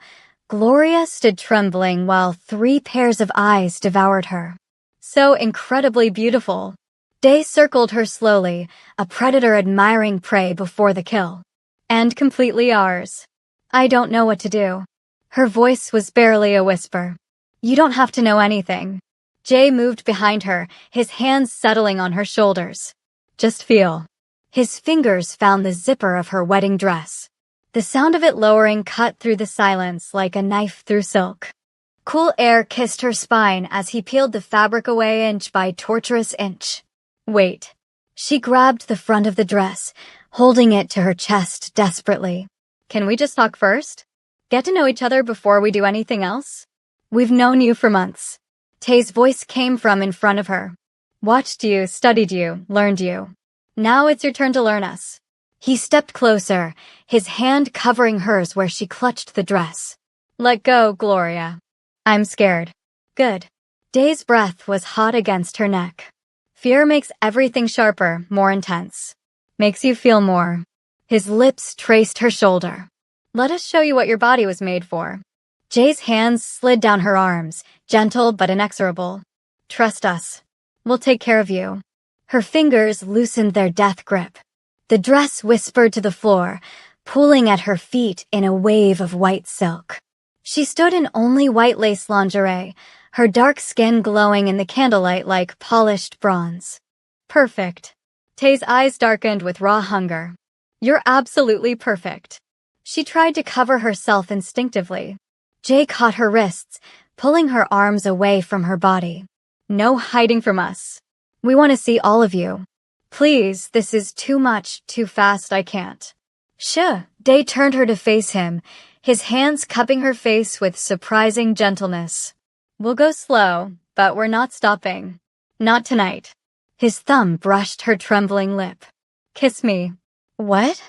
Gloria stood trembling while 3 pairs of eyes devoured her. So incredibly beautiful. Day circled her slowly, a predator admiring prey before the kill. And completely ours. I don't know what to do. Her voice was barely a whisper. You don't have to know anything. Jay moved behind her, his hands settling on her shoulders. Just feel. His fingers found the zipper of her wedding dress. The sound of it lowering cut through the silence like a knife through silk. Cool air kissed her spine as he peeled the fabric away inch by torturous inch. Wait. She grabbed the front of the dress, holding it to her chest desperately. Can we just talk first? Get to know each other before we do anything else? We've known you for months. Tay's voice came from in front of her. Watched you, studied you, learned you. Now it's your turn to learn us. He stepped closer, his hand covering hers where she clutched the dress. Let go, Gloria. I'm scared. Good. Day's breath was hot against her neck. Fear makes everything sharper, more intense. Makes you feel more. His lips traced her shoulder. Let us show you what your body was made for. Jay's hands slid down her arms, gentle but inexorable. Trust us. We'll take care of you. Her fingers loosened their death grip. The dress whispered to the floor, pooling at her feet in a wave of white silk. She stood in only white lace lingerie, her dark skin glowing in the candlelight like polished bronze. Perfect. Tay's eyes darkened with raw hunger. You're absolutely perfect. She tried to cover herself instinctively. Jay caught her wrists, pulling her arms away from her body. No hiding from us. We want to see all of you. Please, this is too much, too fast, I can't. Shh. Day turned her to face him, his hands cupping her face with surprising gentleness. We'll go slow, but we're not stopping. Not tonight. His thumb brushed her trembling lip. Kiss me. What?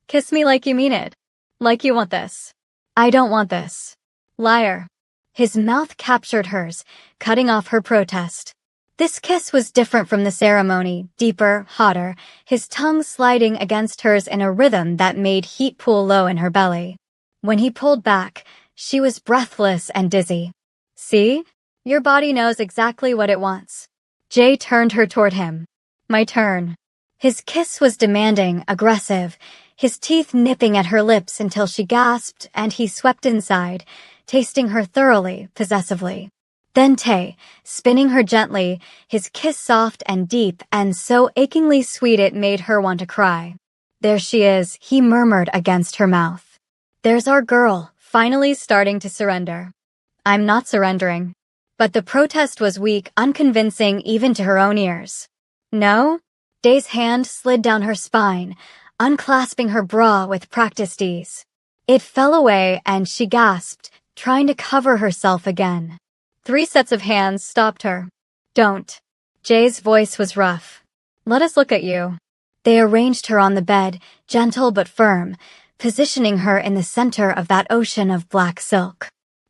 Kiss me like you mean it. Like you want this. I don't want this. Liar. His mouth captured hers, cutting off her protest. This kiss was different from the ceremony, deeper, hotter, his tongue sliding against hers in a rhythm that made heat pool low in her belly. When he pulled back, she was breathless and dizzy. See? Your body knows exactly what it wants. Jay turned her toward him. My turn. His kiss was demanding, aggressive, his teeth nipping at her lips until she gasped and he swept inside, tasting her thoroughly, possessively. Then Tay, spinning her gently, his kiss soft and deep and so achingly sweet it made her want to cry. There she is, he murmured against her mouth. There's our girl, finally starting to surrender. I'm not surrendering. But the protest was weak, unconvincing even to her own ears. No? Day's hand slid down her spine, unclasping her bra with practiced ease. It fell away and she gasped, trying to cover herself again. 3 sets of hands stopped her. Don't. Jay's voice was rough. Let us look at you. They arranged her on the bed, gentle but firm, positioning her in the center of that ocean of black silk.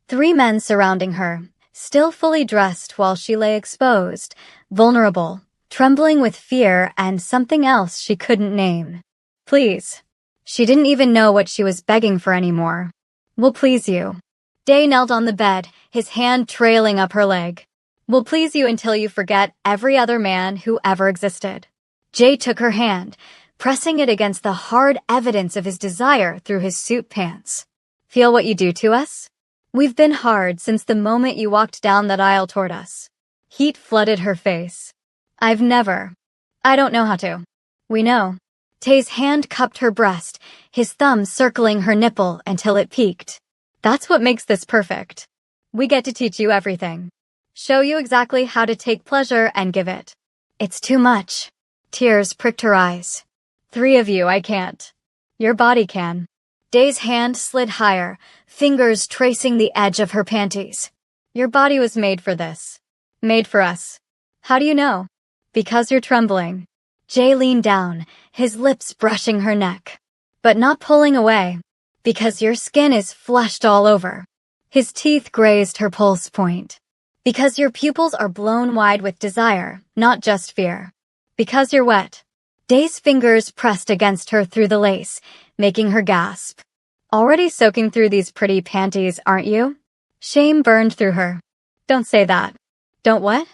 3 men surrounding her, still fully dressed while she lay exposed, vulnerable, trembling with fear and something else she couldn't name. Please. She didn't even know what she was begging for anymore. We'll please you. Day knelt on the bed, his hand trailing up her leg. We'll please you until you forget every other man who ever existed. Jay took her hand, pressing it against the hard evidence of his desire through his suit pants. Feel what you do to us? We've been hard since the moment you walked down that aisle toward us. Heat flooded her face. I don't know how to. We know. Tay's hand cupped her breast, his thumb circling her nipple until it peaked. That's what makes this perfect. We get to teach you everything. Show you exactly how to take pleasure and give it. It's too much. Tears pricked her eyes. 3 of you, I can't. Your body can. Day's hand slid higher, fingers tracing the edge of her panties. Your body was made for this. Made for us. How do you know? Because you're trembling. Jay leaned down, his lips brushing her neck. But not pulling away. Because your skin is flushed all over. His teeth grazed her pulse point. Because your pupils are blown wide with desire, not just fear. Because you're wet. Day's fingers pressed against her through the lace, making her gasp. Already soaking through these pretty panties, aren't you? Shame burned through her. Don't say that. Don't what?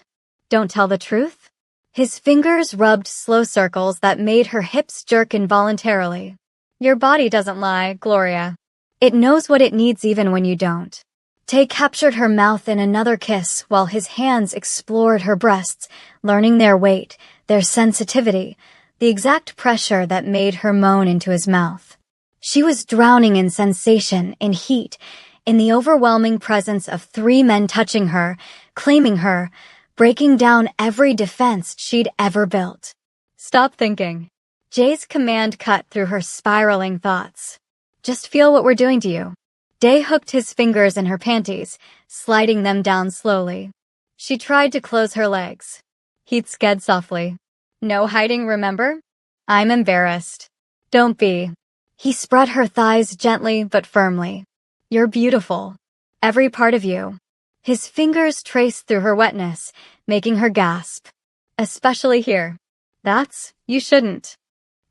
Don't tell the truth? His fingers rubbed slow circles that made her hips jerk involuntarily. Your body doesn't lie, Gloria. It knows what it needs even when you don't. Tay captured her mouth in another kiss while his hands explored her breasts, learning their weight, their sensitivity, the exact pressure that made her moan into his mouth. She was drowning in sensation, in heat, in the overwhelming presence of 3 men touching her, claiming her, breaking down every defense she'd ever built. Stop thinking. Jay's command cut through her spiraling thoughts. Just feel what we're doing to you. Day hooked his fingers in her panties, sliding them down slowly. She tried to close her legs. He'd sked softly. No hiding, remember? I'm embarrassed. Don't be. He spread her thighs gently but firmly. You're beautiful. Every part of you. His fingers traced through her wetness, making her gasp. Especially here. You shouldn't.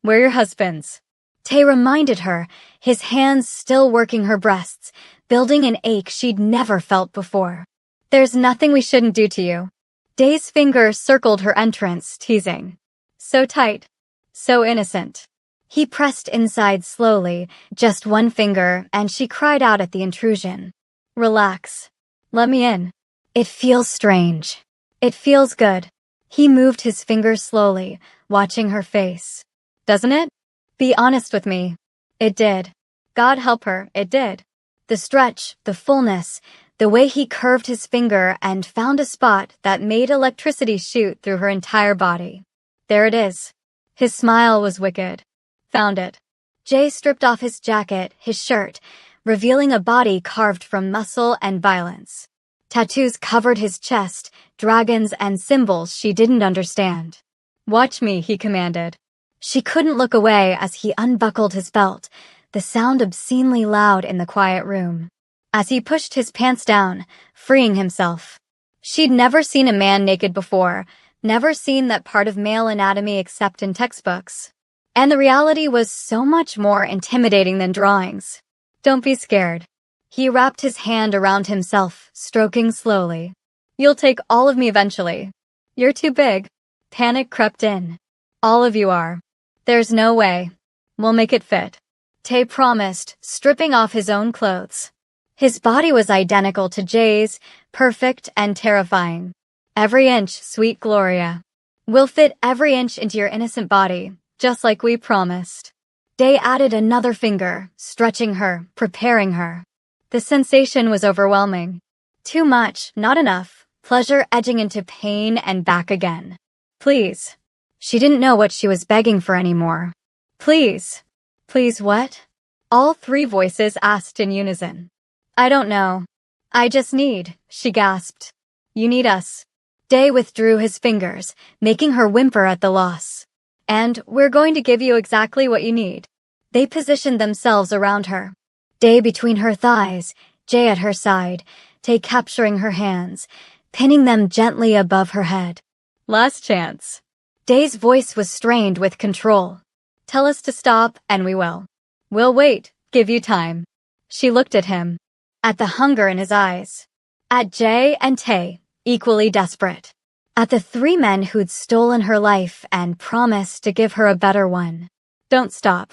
We're your husbands. Tay reminded her, his hands still working her breasts, building an ache she'd never felt before. There's nothing we shouldn't do to you. Day's fingers circled her entrance, teasing. So tight. So innocent. He pressed inside slowly, just one finger, and she cried out at the intrusion. Relax. Let me in. It feels strange. It feels good. He moved his fingers slowly, watching her face. Doesn't it? Be honest with me. It did. God help her, it did. The stretch, the fullness, the way he curved his finger and found a spot that made electricity shoot through her entire body. There it is. His smile was wicked. Found it. Jay stripped off his jacket, his shirt, revealing a body carved from muscle and violence. Tattoos covered his chest, dragons and symbols she didn't understand. Watch me, he commanded. She couldn't look away as he unbuckled his belt, the sound obscenely loud in the quiet room. As he pushed his pants down, freeing himself. She'd never seen a man naked before, never seen that part of male anatomy except in textbooks. And the reality was so much more intimidating than drawings. Don't be scared. He wrapped his hand around himself, stroking slowly. You'll take all of me eventually. You're too big. Panic crept in. All of you are. There's no way. We'll make it fit. Tay promised, stripping off his own clothes. His body was identical to Jay's, perfect and terrifying. Every inch, sweet Gloria. We'll fit every inch into your innocent body, just like we promised. Day added another finger, stretching her, preparing her. The sensation was overwhelming. Too much, not enough, pleasure edging into pain and back again. Please. She didn't know what she was begging for anymore. Please. Please what? All 3 voices asked in unison. I don't know. I just need, she gasped. You need us. Day withdrew his fingers, making her whimper at the loss. And we're going to give you exactly what you need. They positioned themselves around her. Day between her thighs, Jay at her side, Tay capturing her hands, pinning them gently above her head. Last chance. Day's voice was strained with control. Tell us to stop, and we will. We'll wait, give you time. She looked at him. At the hunger in his eyes. At Jay and Tay, equally desperate. At the 3 men who'd stolen her life and promised to give her a better one. Don't stop.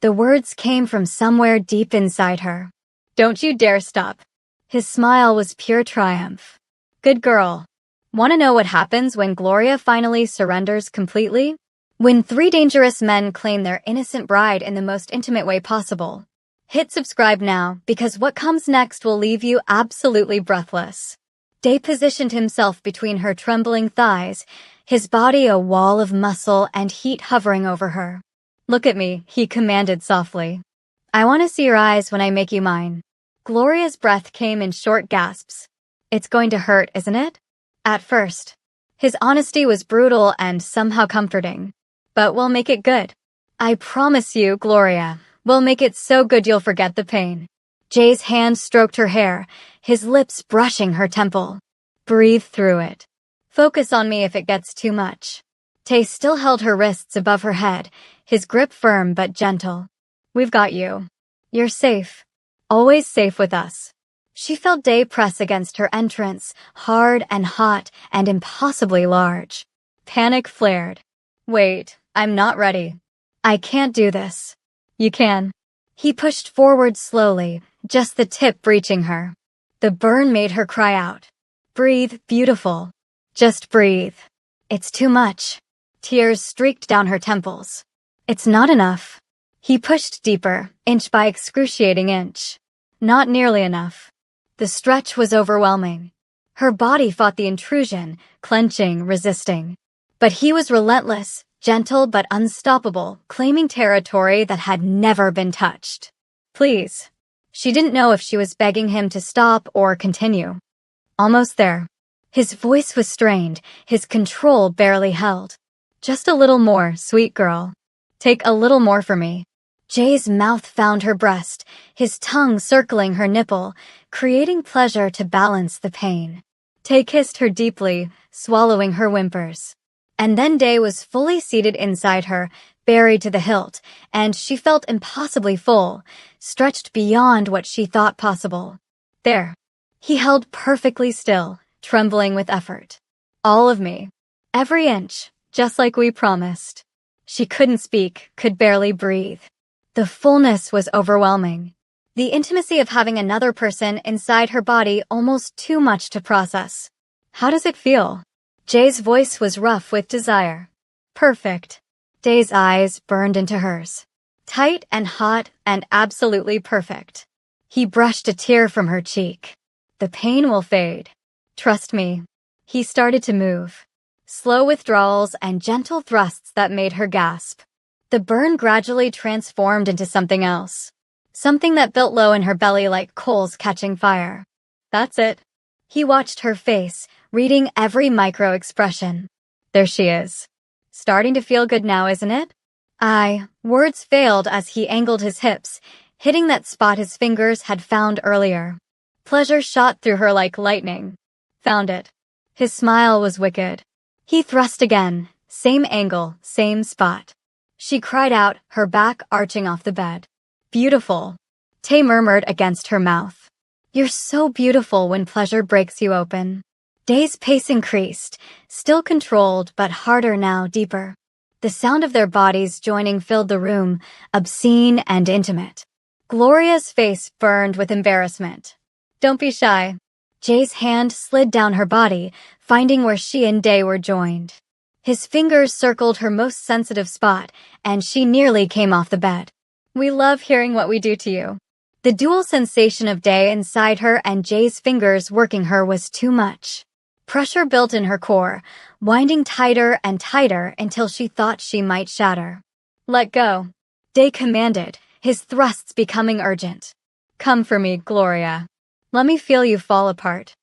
The words came from somewhere deep inside her. Don't you dare stop. His smile was pure triumph. Good girl. Want to know what happens when Gloria finally surrenders completely? When 3 dangerous men claim their innocent bride in the most intimate way possible. Hit subscribe now, because what comes next will leave you absolutely breathless. Day positioned himself between her trembling thighs, his body a wall of muscle and heat hovering over her. Look at me, he commanded softly. I want to see your eyes when I make you mine. Gloria's breath came in short gasps. It's going to hurt, isn't it? At first. His honesty was brutal and somehow comforting. But we'll make it good. I promise you, Gloria, we'll make it so good you'll forget the pain. Jay's hand stroked her hair, his lips brushing her temple. Breathe through it. Focus on me if it gets too much. Tay still held her wrists above her head, his grip firm but gentle. We've got you. You're safe. Always safe with us. She felt Day press against her entrance, hard and hot and impossibly large. Panic flared. Wait, I'm not ready. I can't do this. You can. He pushed forward slowly, just the tip reaching her. The burn made her cry out. Breathe, beautiful. Just breathe. It's too much. Tears streaked down her temples. It's not enough. He pushed deeper, inch by excruciating inch. Not nearly enough. The stretch was overwhelming. Her body fought the intrusion, clenching, resisting. But he was relentless, gentle but unstoppable, claiming territory that had never been touched. Please. She didn't know if she was begging him to stop or continue. Almost there. His voice was strained, his control barely held. Just a little more, sweet girl. Take a little more for me. Jay's mouth found her breast, his tongue circling her nipple, creating pleasure to balance the pain. Tay kissed her deeply, swallowing her whimpers. And then Day was fully seated inside her, buried to the hilt, and she felt impossibly full, stretched beyond what she thought possible. There. He held perfectly still, trembling with effort. All of me. Every inch, just like we promised. She couldn't speak, could barely breathe. The fullness was overwhelming. The intimacy of having another person inside her body almost too much to process. How does it feel? Jay's voice was rough with desire. Perfect. Day's eyes burned into hers. Tight and hot and absolutely perfect. He brushed a tear from her cheek. The pain will fade. Trust me. He started to move. Slow withdrawals and gentle thrusts that made her gasp. The burn gradually transformed into something else. Something that built low in her belly like coals catching fire. That's it. He watched her face, reading every micro-expression. There she is. Starting to feel good now, isn't it? Words failed as he angled his hips, hitting that spot his fingers had found earlier. Pleasure shot through her like lightning. Found it. His smile was wicked. He thrust again, same angle, same spot. She cried out, her back arching off the bed. Beautiful. Tay murmured against her mouth. You're so beautiful when pleasure breaks you open. Day's pace increased, still controlled but harder now, deeper. The sound of their bodies joining filled the room, obscene and intimate. Gloria's face burned with embarrassment. Don't be shy. Jay's hand slid down her body, finding where she and Day were joined. His fingers circled her most sensitive spot, and she nearly came off the bed. We love hearing what we do to you. The dual sensation of Day inside her and Jay's fingers working her was too much. Pressure built in her core, winding tighter and tighter until she thought she might shatter. Let go. Day commanded, his thrusts becoming urgent. Come for me, Gloria. Let me feel you fall apart.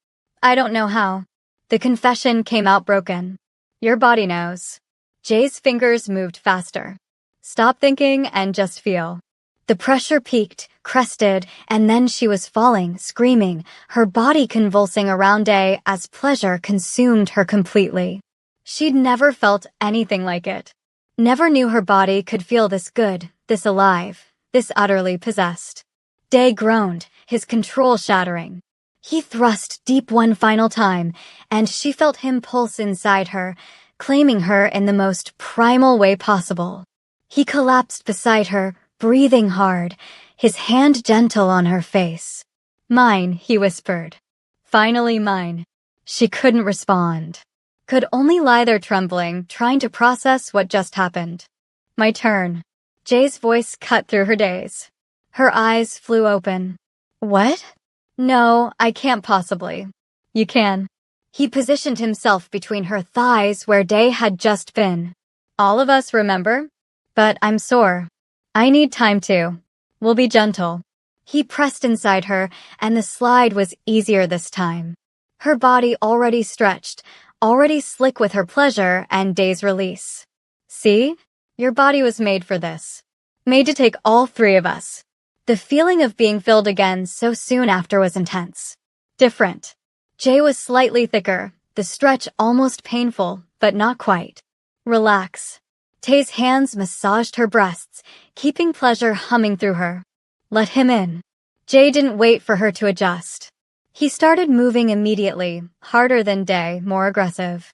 I don't know how. The confession came out broken. Your body knows. Jay's fingers moved faster. Stop thinking and just feel. The pressure peaked, crested, and then she was falling, screaming, her body convulsing around Day as pleasure consumed her completely. She'd never felt anything like it. Never knew her body could feel this good, this alive, this utterly possessed. Day groaned, his control shattering. He thrust deep one final time, and she felt him pulse inside her, claiming her in the most primal way possible. He collapsed beside her, breathing hard, his hand gentle on her face. Mine, he whispered. Finally mine. She couldn't respond. Could only lie there trembling, trying to process what just happened. My turn. Jay's voice cut through her daze. Her eyes flew open. What? No, I can't possibly. You can. He positioned himself between her thighs where Day had just been. All of us remember? But I'm sore. I need time too. We'll be gentle. He pressed inside her, and the slide was easier this time. Her body already stretched, already slick with her pleasure and Day's release. See? Your body was made for this. Made to take all three of us. The feeling of being filled again so soon after was intense. Different. Jay was slightly thicker, the stretch almost painful, but not quite. Relax. Tay's hands massaged her breasts, keeping pleasure humming through her. Let him in. Jay didn't wait for her to adjust. He started moving immediately, harder than Day, more aggressive.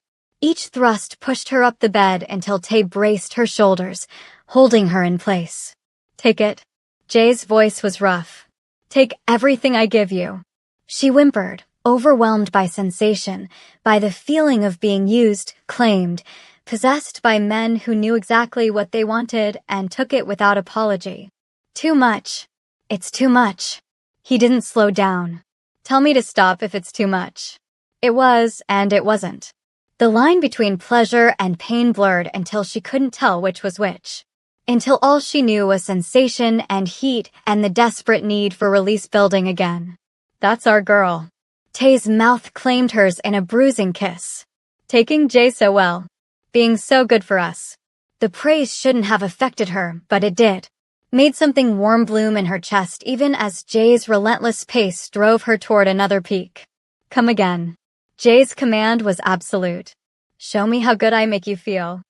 Each thrust pushed her up the bed until Tay braced her shoulders, holding her in place. Take it. Jay's voice was rough. Take everything I give you. She whimpered, overwhelmed by sensation, by the feeling of being used, claimed, possessed by men who knew exactly what they wanted and took it without apology. Too much. It's too much. He didn't slow down. Tell me to stop if it's too much. It was, and it wasn't. The line between pleasure and pain blurred until she couldn't tell which was which. Until all she knew was sensation and heat and the desperate need for release building again. That's our girl. Tay's mouth claimed hers in a bruising kiss. Taking Jay so well. Being so good for us. The praise shouldn't have affected her, but it did. Made something warm bloom in her chest even as Jay's relentless pace drove her toward another peak. Come again. Jay's command was absolute. Show me how good I make you feel.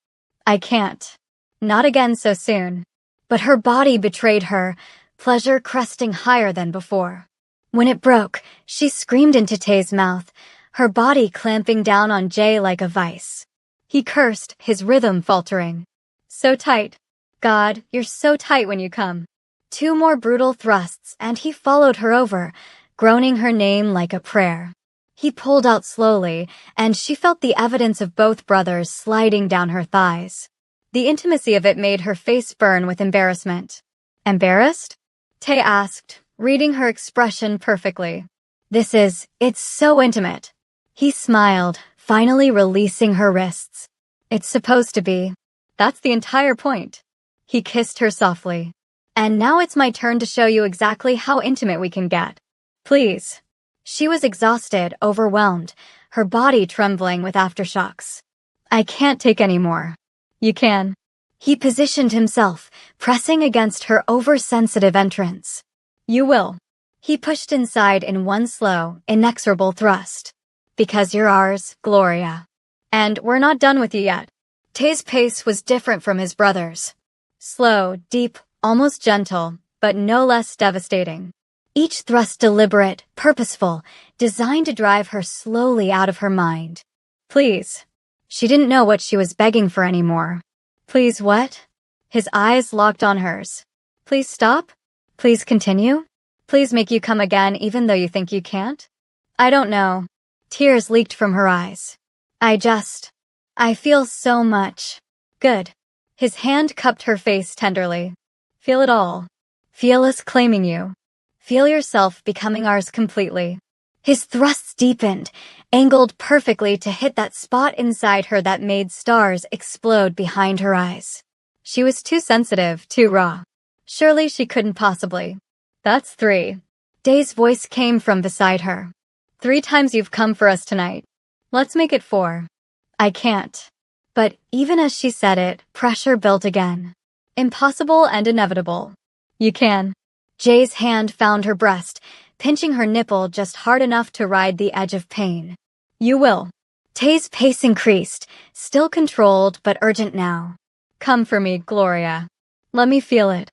I can't. Not again so soon. But her body betrayed her, pleasure cresting higher than before. When it broke, she screamed into Tay's mouth, her body clamping down on Jay like a vice. He cursed, his rhythm faltering. So tight. God, you're so tight when you come. 2 more brutal thrusts and he followed her over, groaning her name like a prayer. He pulled out slowly, and she felt the evidence of both brothers sliding down her thighs. The intimacy of it made her face burn with embarrassment. Embarrassed? Tay asked, reading her expression perfectly. It's so intimate. He smiled, finally releasing her wrists. It's supposed to be. That's the entire point. He kissed her softly. And now it's my turn to show you exactly how intimate we can get. Please. She was exhausted, overwhelmed, her body trembling with aftershocks. I can't take any more. You can. He positioned himself, pressing against her oversensitive entrance. You will. He pushed inside in one slow, inexorable thrust. Because you're ours, Gloria. And we're not done with you yet. Tay's pace was different from his brother's. Slow, deep, almost gentle, but no less devastating. Each thrust deliberate, purposeful, designed to drive her slowly out of her mind. Please. She didn't know what she was begging for anymore. Please what? His eyes locked on hers. Please stop? Please continue? Please make you come again even though you think you can't? I don't know. Tears leaked from her eyes. I feel so much. Good. His hand cupped her face tenderly. Feel it all. Feel us claiming you. Feel yourself becoming ours completely. His thrusts deepened, angled perfectly to hit that spot inside her that made stars explode behind her eyes. She was too sensitive, too raw. Surely she couldn't possibly. That's 3. Day's voice came from beside her. 3 times you've come for us tonight. Let's make it 4. I can't. But even as she said it, pressure built again. Impossible and inevitable. You can. Jay's hand found her breast, pinching her nipple just hard enough to ride the edge of pain. You will. Tay's pace increased, still controlled but urgent now. Come for me, Gloria. Let me feel it.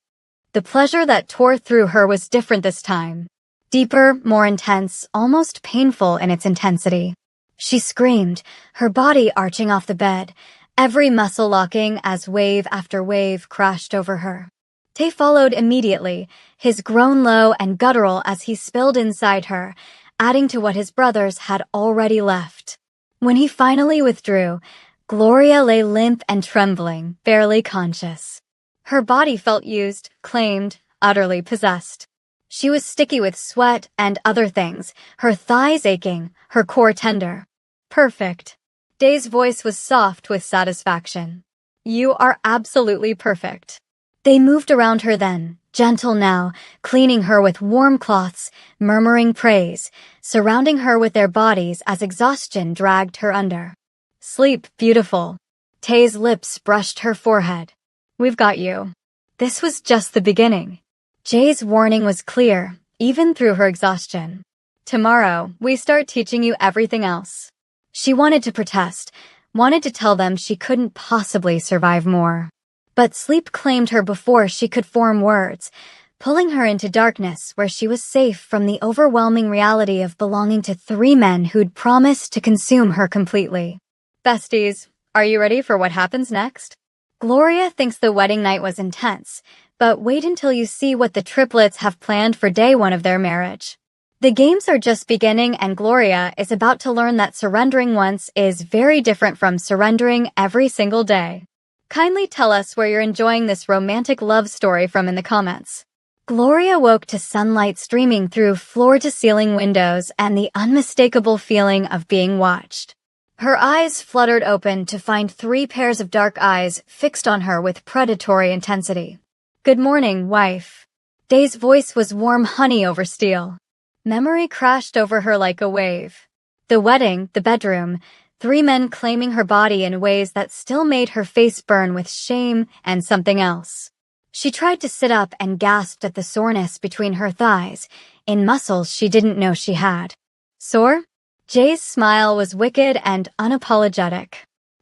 The pleasure that tore through her was different this time. Deeper, more intense, almost painful in its intensity. She screamed, her body arching off the bed, every muscle locking as wave after wave crashed over her. Tay followed immediately, his groan low and guttural as he spilled inside her, adding to what his brothers had already left. When he finally withdrew, Gloria lay limp and trembling, barely conscious. Her body felt used, claimed, utterly possessed. She was sticky with sweat and other things, her thighs aching, her core tender. Perfect. Day's voice was soft with satisfaction. You are absolutely perfect. They moved around her then, gentle now, cleaning her with warm cloths, murmuring praise, surrounding her with their bodies as exhaustion dragged her under. Sleep, beautiful. Tay's lips brushed her forehead. We've got you. This was just the beginning. Jay's warning was clear, even through her exhaustion. Tomorrow, we start teaching you everything else. She wanted to protest, wanted to tell them she couldn't possibly survive more. But sleep claimed her before she could form words, pulling her into darkness where she was safe from the overwhelming reality of belonging to 3 men who'd promised to consume her completely. Besties, are you ready for what happens next? Gloria thinks the wedding night was intense, but wait until you see what the triplets have planned for day one of their marriage. The games are just beginning, and Gloria is about to learn that surrendering once is very different from surrendering every single day. Kindly tell us where you're enjoying this romantic love story from in the comments. Gloria woke to sunlight streaming through floor-to-ceiling windows and the unmistakable feeling of being watched. Her eyes fluttered open to find 3 pairs of dark eyes fixed on her with predatory intensity. "Good morning, wife." Day's voice was warm honey over steel. Memory crashed over her like a wave. The wedding, the bedroom, 3 men claiming her body in ways that still made her face burn with shame and something else. She tried to sit up and gasped at the soreness between her thighs, in muscles she didn't know she had. Sore? Jay's smile was wicked and unapologetic.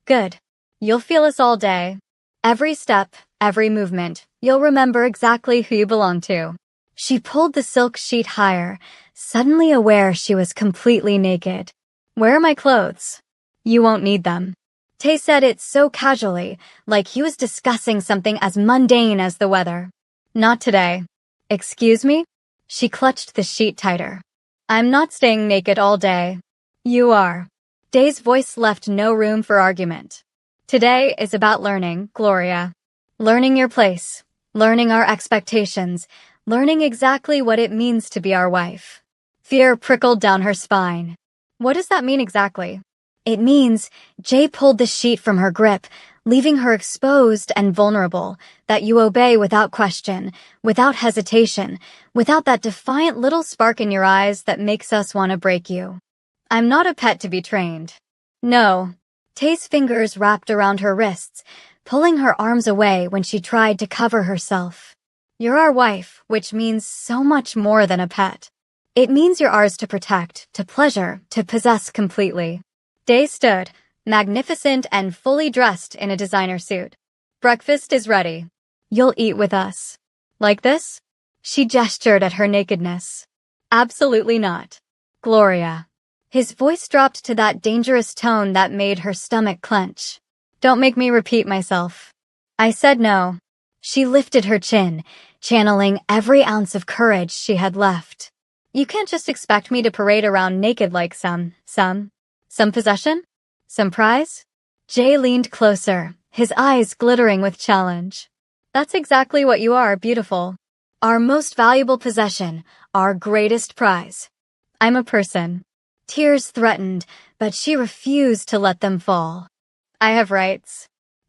"Good. You'll feel us all day. Every step, every movement, you'll remember exactly who you belong to." She pulled the silk sheet higher, suddenly aware she was completely naked. "Where are my clothes?" "You won't need them." Tay said it so casually, like he was discussing something as mundane as the weather. "Not today." "Excuse me?" She clutched the sheet tighter. "I'm not staying naked all day." "You are." Day's voice left no room for argument. "Today is about learning, Gloria. Learning your place, learning our expectations, learning exactly what it means to be our wife." Fear prickled down her spine. "What does that mean exactly?" "It means," Jay pulled the sheet from her grip, leaving her exposed and vulnerable, "that you obey without question, without hesitation, without that defiant little spark in your eyes that makes us want to break you." "I'm not a pet to be trained." "No." Tay's fingers wrapped around her wrists, pulling her arms away when she tried to cover herself. "You're our wife, which means so much more than a pet. It means you're ours to protect, to pleasure, to possess completely." Day stood, magnificent and fully dressed in a designer suit. "Breakfast is ready. You'll eat with us." "Like this?" She gestured at her nakedness. "Absolutely not." "Gloria." His voice dropped to that dangerous tone that made her stomach clench. "Don't make me repeat myself." "I said no." She lifted her chin, channeling every ounce of courage she had left. "You can't just expect me to parade around naked like some possession? Some prize?" Jay leaned closer, his eyes glittering with challenge. "That's exactly what you are, beautiful. Our most valuable possession, our greatest prize." "I'm a person." Tears threatened, but she refused to let them fall. "I have rights.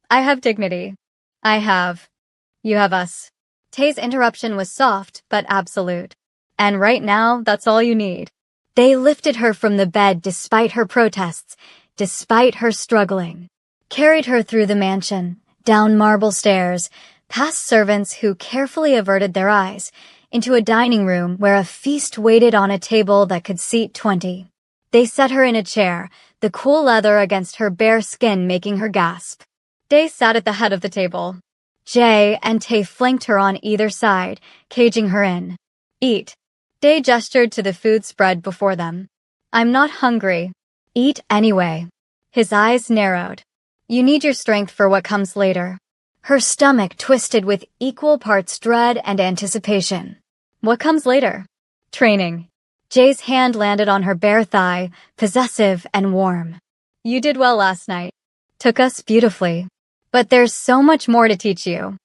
I have dignity. You have us." Tay's interruption was soft, but absolute. "And right now, that's all you need." They lifted her from the bed despite her protests, despite her struggling. Carried her through the mansion, down marble stairs, past servants who carefully averted their eyes, into a dining room where a feast waited on a table that could seat 20. They set her in a chair, the cool leather against her bare skin making her gasp. Day sat at the head of the table. Jay and Tay flanked her on either side, caging her in. "Eat." Day gestured to the food spread before them. "I'm not hungry." "Eat anyway." His eyes narrowed. "You need your strength for what comes later." Her stomach twisted with equal parts dread and anticipation. "What comes later?" "Training." Jay's hand landed on her bare thigh, possessive and warm. "You did well last night. Took us beautifully. But there's so much more to teach you.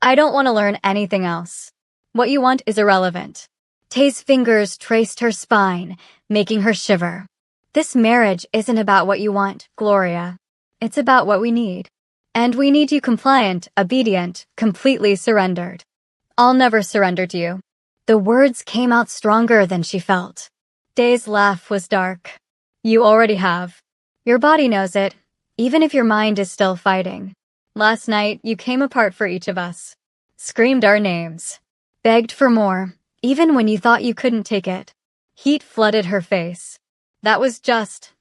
I don't want to learn anything else. What you want is irrelevant." Tay's fingers traced her spine, making her shiver. "This marriage isn't about what you want, Gloria. It's about what we need. And we need you compliant, obedient, completely surrendered." "I'll never surrender to you." The words came out stronger than she felt. Day's laugh was dark. "You already have. Your body knows it, even if your mind is still fighting. Last night, you came apart for each of us. Screamed our names. Begged for more, even when you thought you couldn't take it." Heat flooded her face. That was just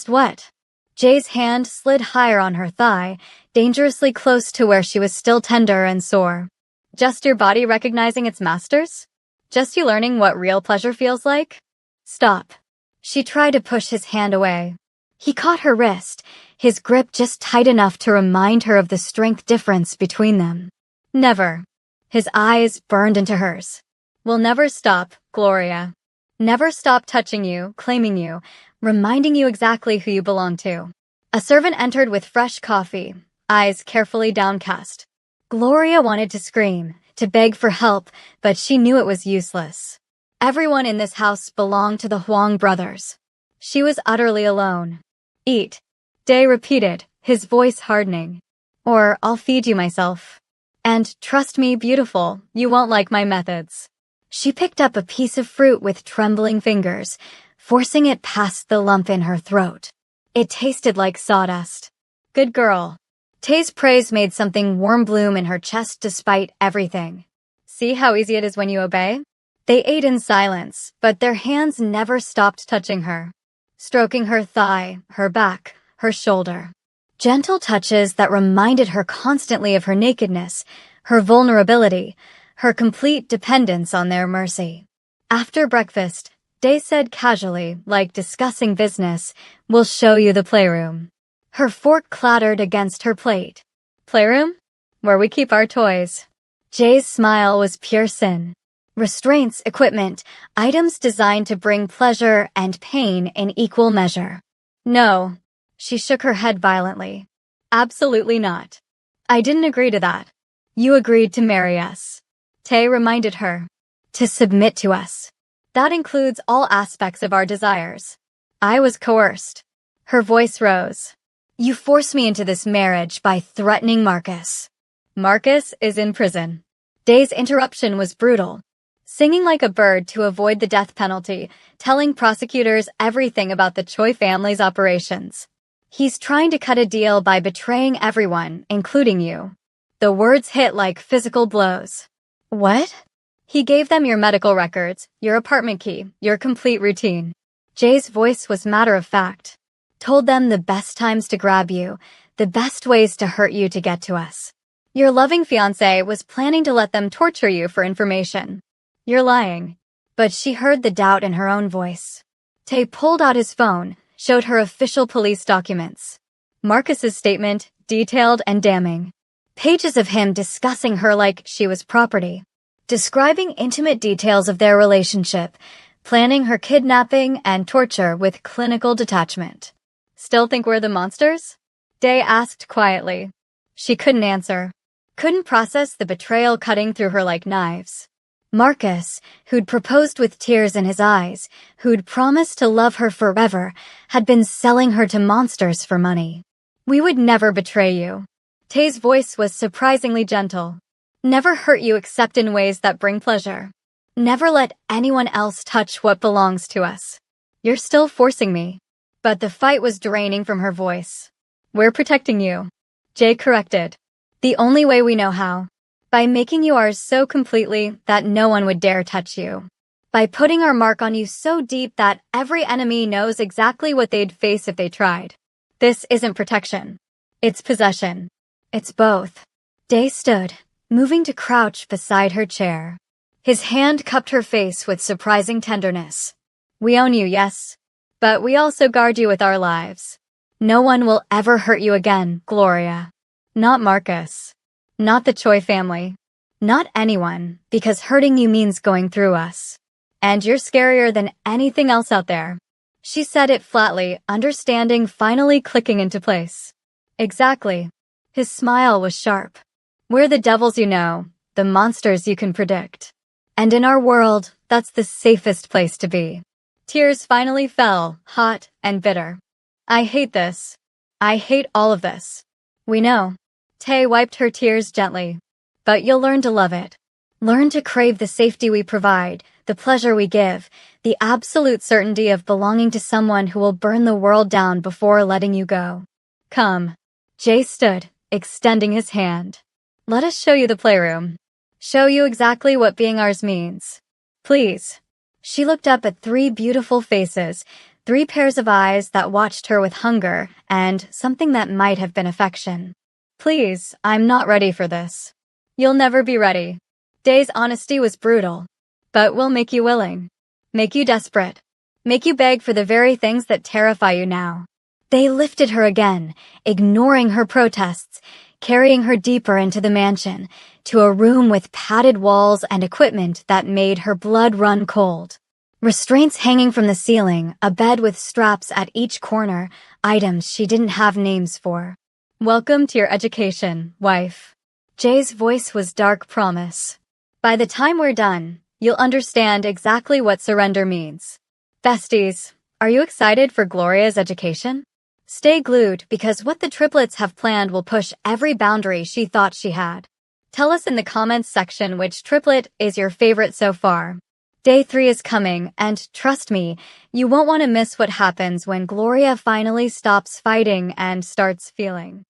what?" Jay's hand slid higher on her thigh, dangerously close to where she was still tender and sore. "Just your body recognizing its masters? Just you learning what real pleasure feels like?" "Stop." She tried to push his hand away. He caught her wrist, his grip just tight enough to remind her of the strength difference between them. Never. His eyes burned into hers. We'll never stop, Gloria. Never stop touching you, claiming you, reminding you exactly who you belong to. A servant entered with fresh coffee, eyes carefully downcast. Gloria wanted to scream, to beg for help, but she knew it was useless. Everyone in this house belonged to the Huang brothers. She was utterly alone. Eat, Day repeated, his voice hardening. Or I'll feed you myself. And trust me, beautiful, you won't like my methods. She picked up a piece of fruit with trembling fingers, forcing it past the lump in her throat. It tasted like sawdust. Good girl. Tay's praise made something warm bloom in her chest despite everything. See how easy it is when you obey? They ate in silence, but their hands never stopped touching her, stroking her thigh, her back, her shoulder. Gentle touches that reminded her constantly of her nakedness, her vulnerability, her complete dependence on their mercy. After breakfast, Day said casually, like discussing business, "We'll show you the playroom." Her fork clattered against her plate. Playroom? Where we keep our toys. Jay's smile was pure sin. Restraints, equipment, items designed to bring pleasure and pain in equal measure. No. She shook her head violently. Absolutely not. I didn't agree to that. You agreed to marry us. Tay reminded her. To submit to us. That includes all aspects of our desires. I was coerced. Her voice rose. You forced me into this marriage by threatening Marcus. Marcus is in prison. Day's interruption was brutal. Singing like a bird to avoid the death penalty, telling prosecutors everything about the Choi family's operations. He's trying to cut a deal by betraying everyone, including you. The words hit like physical blows. What? He gave them your medical records, your apartment key, your complete routine. Jay's voice was matter-of-fact. Told them the best times to grab you, the best ways to hurt you to get to us. Your loving fiancé was planning to let them torture you for information. You're lying. But she heard the doubt in her own voice. Tay pulled out his phone, showed her official police documents. Marcus's statement, detailed and damning. Pages of him discussing her like she was property. Describing intimate details of their relationship, planning her kidnapping and torture with clinical detachment. Still think we're the monsters? Day asked quietly. She couldn't answer. Couldn't process the betrayal cutting through her like knives. Marcus, who'd proposed with tears in his eyes, who'd promised to love her forever, had been selling her to monsters for money. We would never betray you. Tay's voice was surprisingly gentle. Never hurt you except in ways that bring pleasure. Never let anyone else touch what belongs to us. You're still forcing me. But the fight was draining from her voice. We're protecting you. Jay corrected. The only way we know how. By making you ours so completely that no one would dare touch you. By putting our mark on you so deep that every enemy knows exactly what they'd face if they tried. This isn't protection. It's possession. It's both. Day stood, moving to crouch beside her chair. His hand cupped her face with surprising tenderness. We own you, yes. But we also guard you with our lives. No one will ever hurt you again, Gloria. Not Marcus. Not the Choi family. Not anyone, because hurting you means going through us. And you're scarier than anything else out there. She said it flatly, understanding finally clicking into place. Exactly. His smile was sharp. We're the devils you know, the monsters you can predict. And in our world, that's the safest place to be. Tears finally fell, hot and bitter. I hate this. I hate all of this. We know. Tay wiped her tears gently. But you'll learn to love it. Learn to crave the safety we provide, the pleasure we give, the absolute certainty of belonging to someone who will burn the world down before letting you go. Come. Jay stood, extending his hand. Let us show you the playroom. Show you exactly what being ours means. Please. She looked up at 3 beautiful faces, 3 pairs of eyes that watched her with hunger and something that might have been affection. Please, I'm not ready for this. You'll never be ready. Day's honesty was brutal. But we'll make you willing. Make you desperate. Make you beg for the very things that terrify you now. They lifted her again, ignoring her protests, carrying her deeper into the mansion, to a room with padded walls and equipment that made her blood run cold. Restraints hanging from the ceiling, a bed with straps at each corner, items she didn't have names for. "Welcome to your education, wife." Jay's voice was dark promise. "By the time we're done, you'll understand exactly what surrender means." Besties, are you excited for Gloria's education? Stay glued because what the triplets have planned will push every boundary she thought she had. Tell us in the comments section which triplet is your favorite so far. Day 3 is coming, and trust me, you won't want to miss what happens when Gloria finally stops fighting and starts feeling.